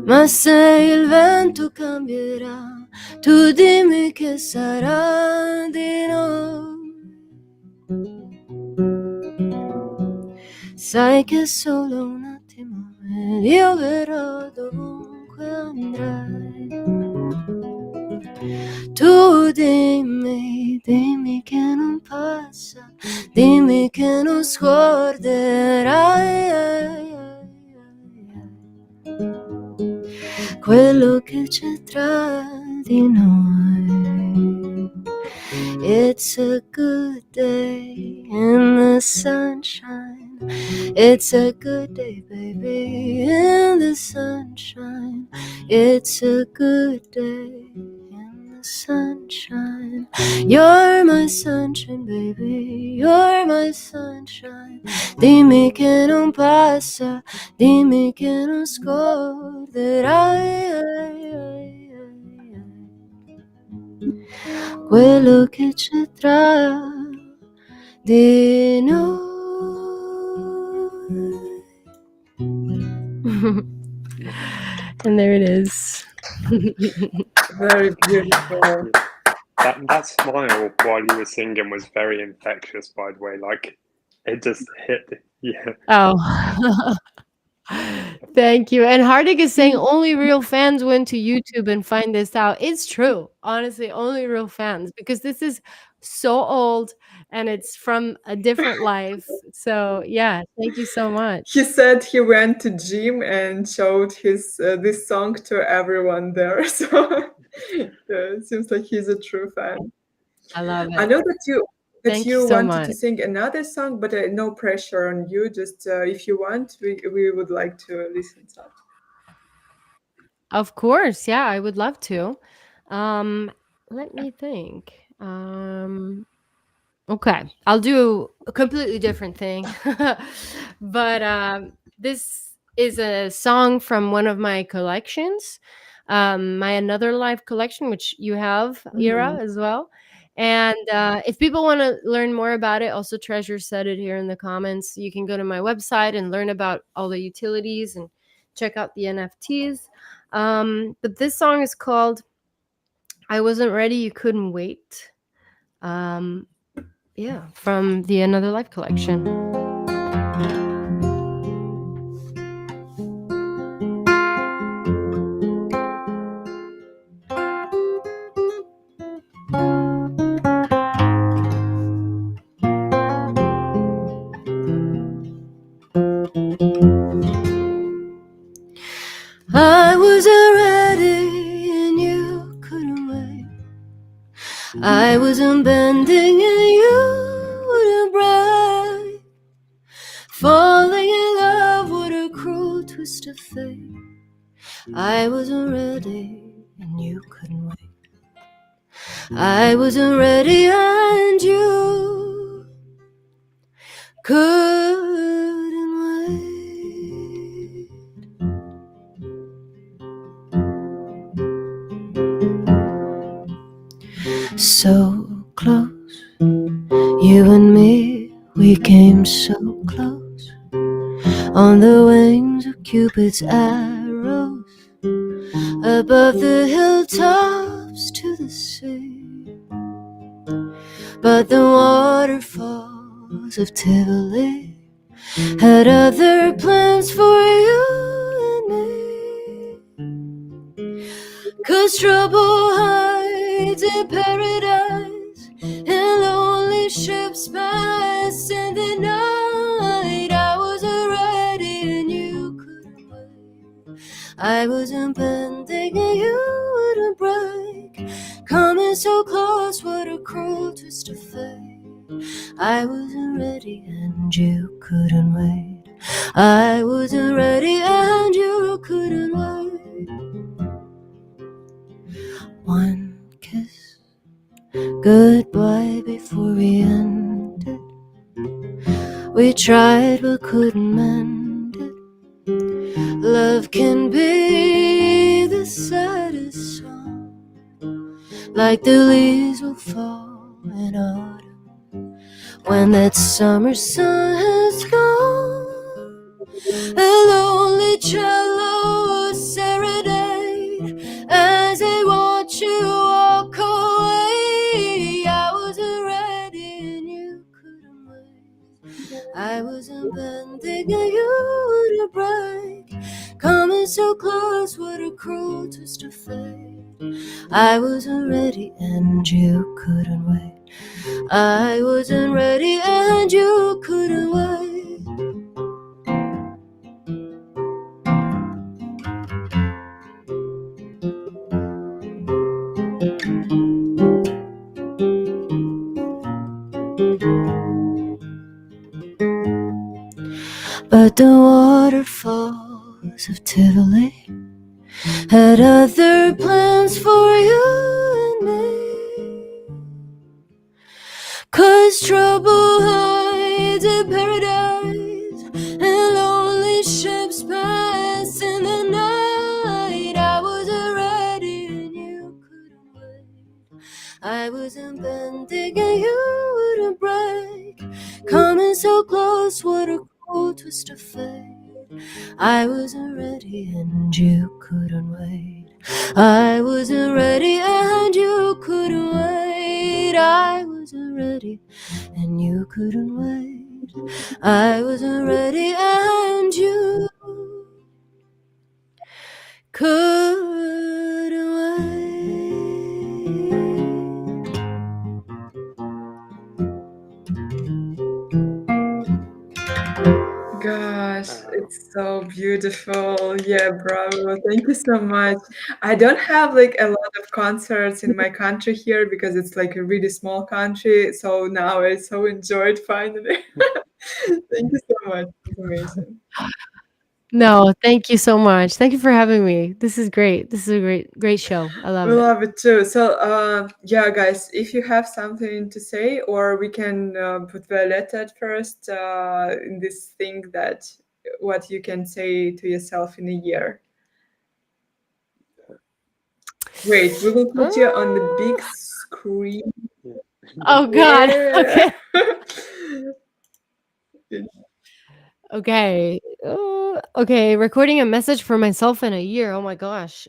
Ma se il vento cambierà, tu dimmi che sarà di noi. Sai che solo un attimo ed io verrò dovunque andrai. Tu dimmi che non passa, dimmi che non scorderai quello che c'è tra di noi. It's a good day in the sunshine. It's a good day, baby, in the sunshine. It's a good day in the sunshine. You're my sunshine, baby, you're my sunshine. Dime que non passa, dimmi che non scorderai quello che c'è tra di noi. And there it is. Very beautiful. That smile while you were singing was very infectious, by the way. Like, it just hit. Yeah. Oh. Thank you. And Hardik is saying only real fans went to YouTube and find this out. It's true. Honestly, only real fans, because this is so old and it's from a different life. So yeah, thank you so much. He said he went to gym and showed his this song to everyone there. So it seems like he's a true fan. I love I it. know that you Thank you so wanted much. to sing another song, but no pressure on you. Just if you want, we would like to listen to. Of course, yeah, I would love to. Let me think. Okay, I'll do a completely different thing. But this is a song from one of my collections, my Another Life collection, which you have, Ira, as well. And if people want to learn more about it, also Treasure said it here in the comments. You can go to my website and learn about all the utilities and check out the NFTs. But this song is called I Wasn't Ready, You Couldn't Wait. Yeah, from the Another Life collection. I wasn't ready and you couldn't wait. I wasn't bending and you wouldn't break. Falling in love, what a cruel twist of fate. I wasn't ready and you couldn't wait. I wasn't ready and you couldn't wait. So close, you and me, we came so close. On the wings of Cupid's arrows, above the hilltops to the sea. But the waterfalls of Tivoli had other plans for you and me. 'Cause trouble hides in paradise, and lonely ships pass in the night. I wasn't ready and you couldn't wait. I wasn't bending and you wouldn't break. Coming so close, what a cruel twist of fate. I wasn't ready and you couldn't wait. I wasn't ready and you couldn't wait. One kiss, goodbye before we ended. We tried but couldn't mend it. Love can be the saddest song, like the leaves will fall in autumn when that summer sun has gone. A lonely cello serenade as I watch you walk away. I wasn't ready and you couldn't wait. I wasn't bending and you wouldn't break. Coming so close, what a cruel twist of fate. I wasn't ready and you couldn't wait. I wasn't ready and you couldn't wait. had other plans for you and me. 'Cause trouble hides in paradise, and lonely ships pass in the night. I wasn't ready and you couldn't wait. I wasn't bending and you wouldn't break. Coming so close, what a cold twist of fate. I wasn't ready and you couldn't wait. I wasn't ready and you couldn't wait. I wasn't ready and you couldn't wait. I wasn't ready and you couldn't wait. Gosh, it's so beautiful. Yeah, bravo. Thank you so much. I don't have like a lot of concerts in my country here because it's like a really small country. So now I so enjoyed finally. Thank you so much. It's amazing. No, thank you so much. Thank you for having me. This is great. This is a great show. I love We it. love it too. So, yeah, guys, if you have something to say, or we can put Violetta at first in this thing that what you can say to yourself in a year. Wait, we will put you on the big screen. Oh God. Yeah. Okay. Okay. Recording a message for myself in a year. Oh my gosh.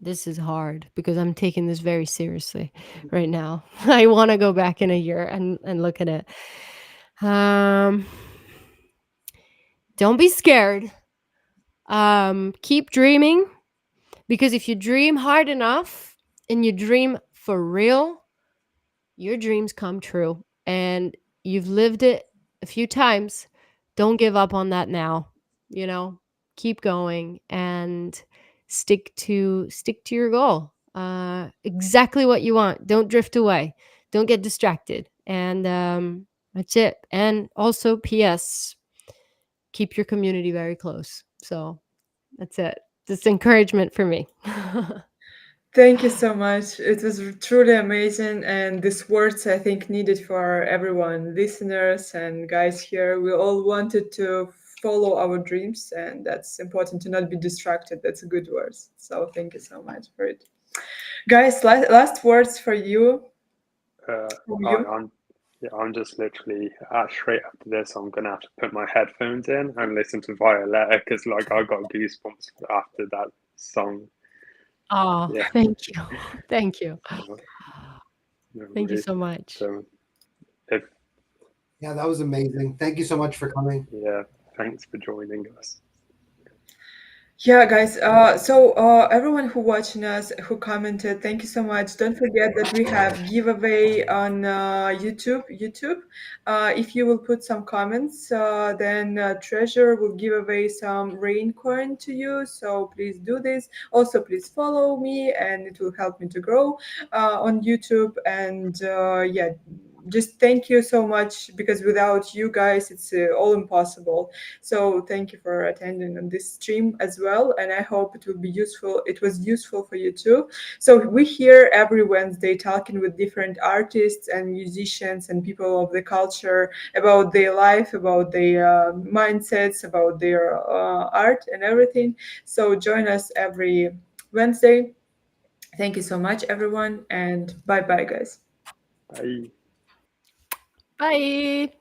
This is hard because I'm taking this very seriously right now. I want to go back in a year and look at it. Don't be scared. Keep dreaming, because if you dream hard enough and you dream for real, your dreams come true. And you've lived it a few times. Don't give up on that now. You know, keep going and stick to your goal. Exactly what you want. Don't drift away. Don't get distracted. And that's it. And also, P.S. keep your community very close. So that's it. Just encouragement for me. Thank you so much. It was truly amazing. And these words, I think, needed for everyone, listeners and guys here. We all wanted to follow our dreams, and that's important to not be distracted. That's a good word. So thank you so much for it. Guys, last words for you. From you. I'm just literally straight after this. I'm gonna have to put my headphones in and listen to Violetta because, like, I got goosebumps after that song. Oh, Yeah. thank you. Thank you. No Thank you worries. so much. So, if Yeah, that was amazing. Thank you so much for coming. yeah, thanks for joining us. Yeah, guys. Everyone who watching us, who commented, thank you so much. Don't forget that we have giveaway on YouTube. If you will put some comments, then Treasure will give away some rain coin to you. So please do this. Also, please follow me, and it will help me to grow on YouTube. And yeah, just thank you so much, because without you guys, it's all impossible. So thank you for attending on this stream as well, and I hope it will be useful. It was useful for you too. So we here every Wednesday talking with different artists and musicians and people of the culture about their life, about their mindsets, about their art and everything. So join us every Wednesday. Thank you so much, everyone, and bye bye, guys. Bye. Bye.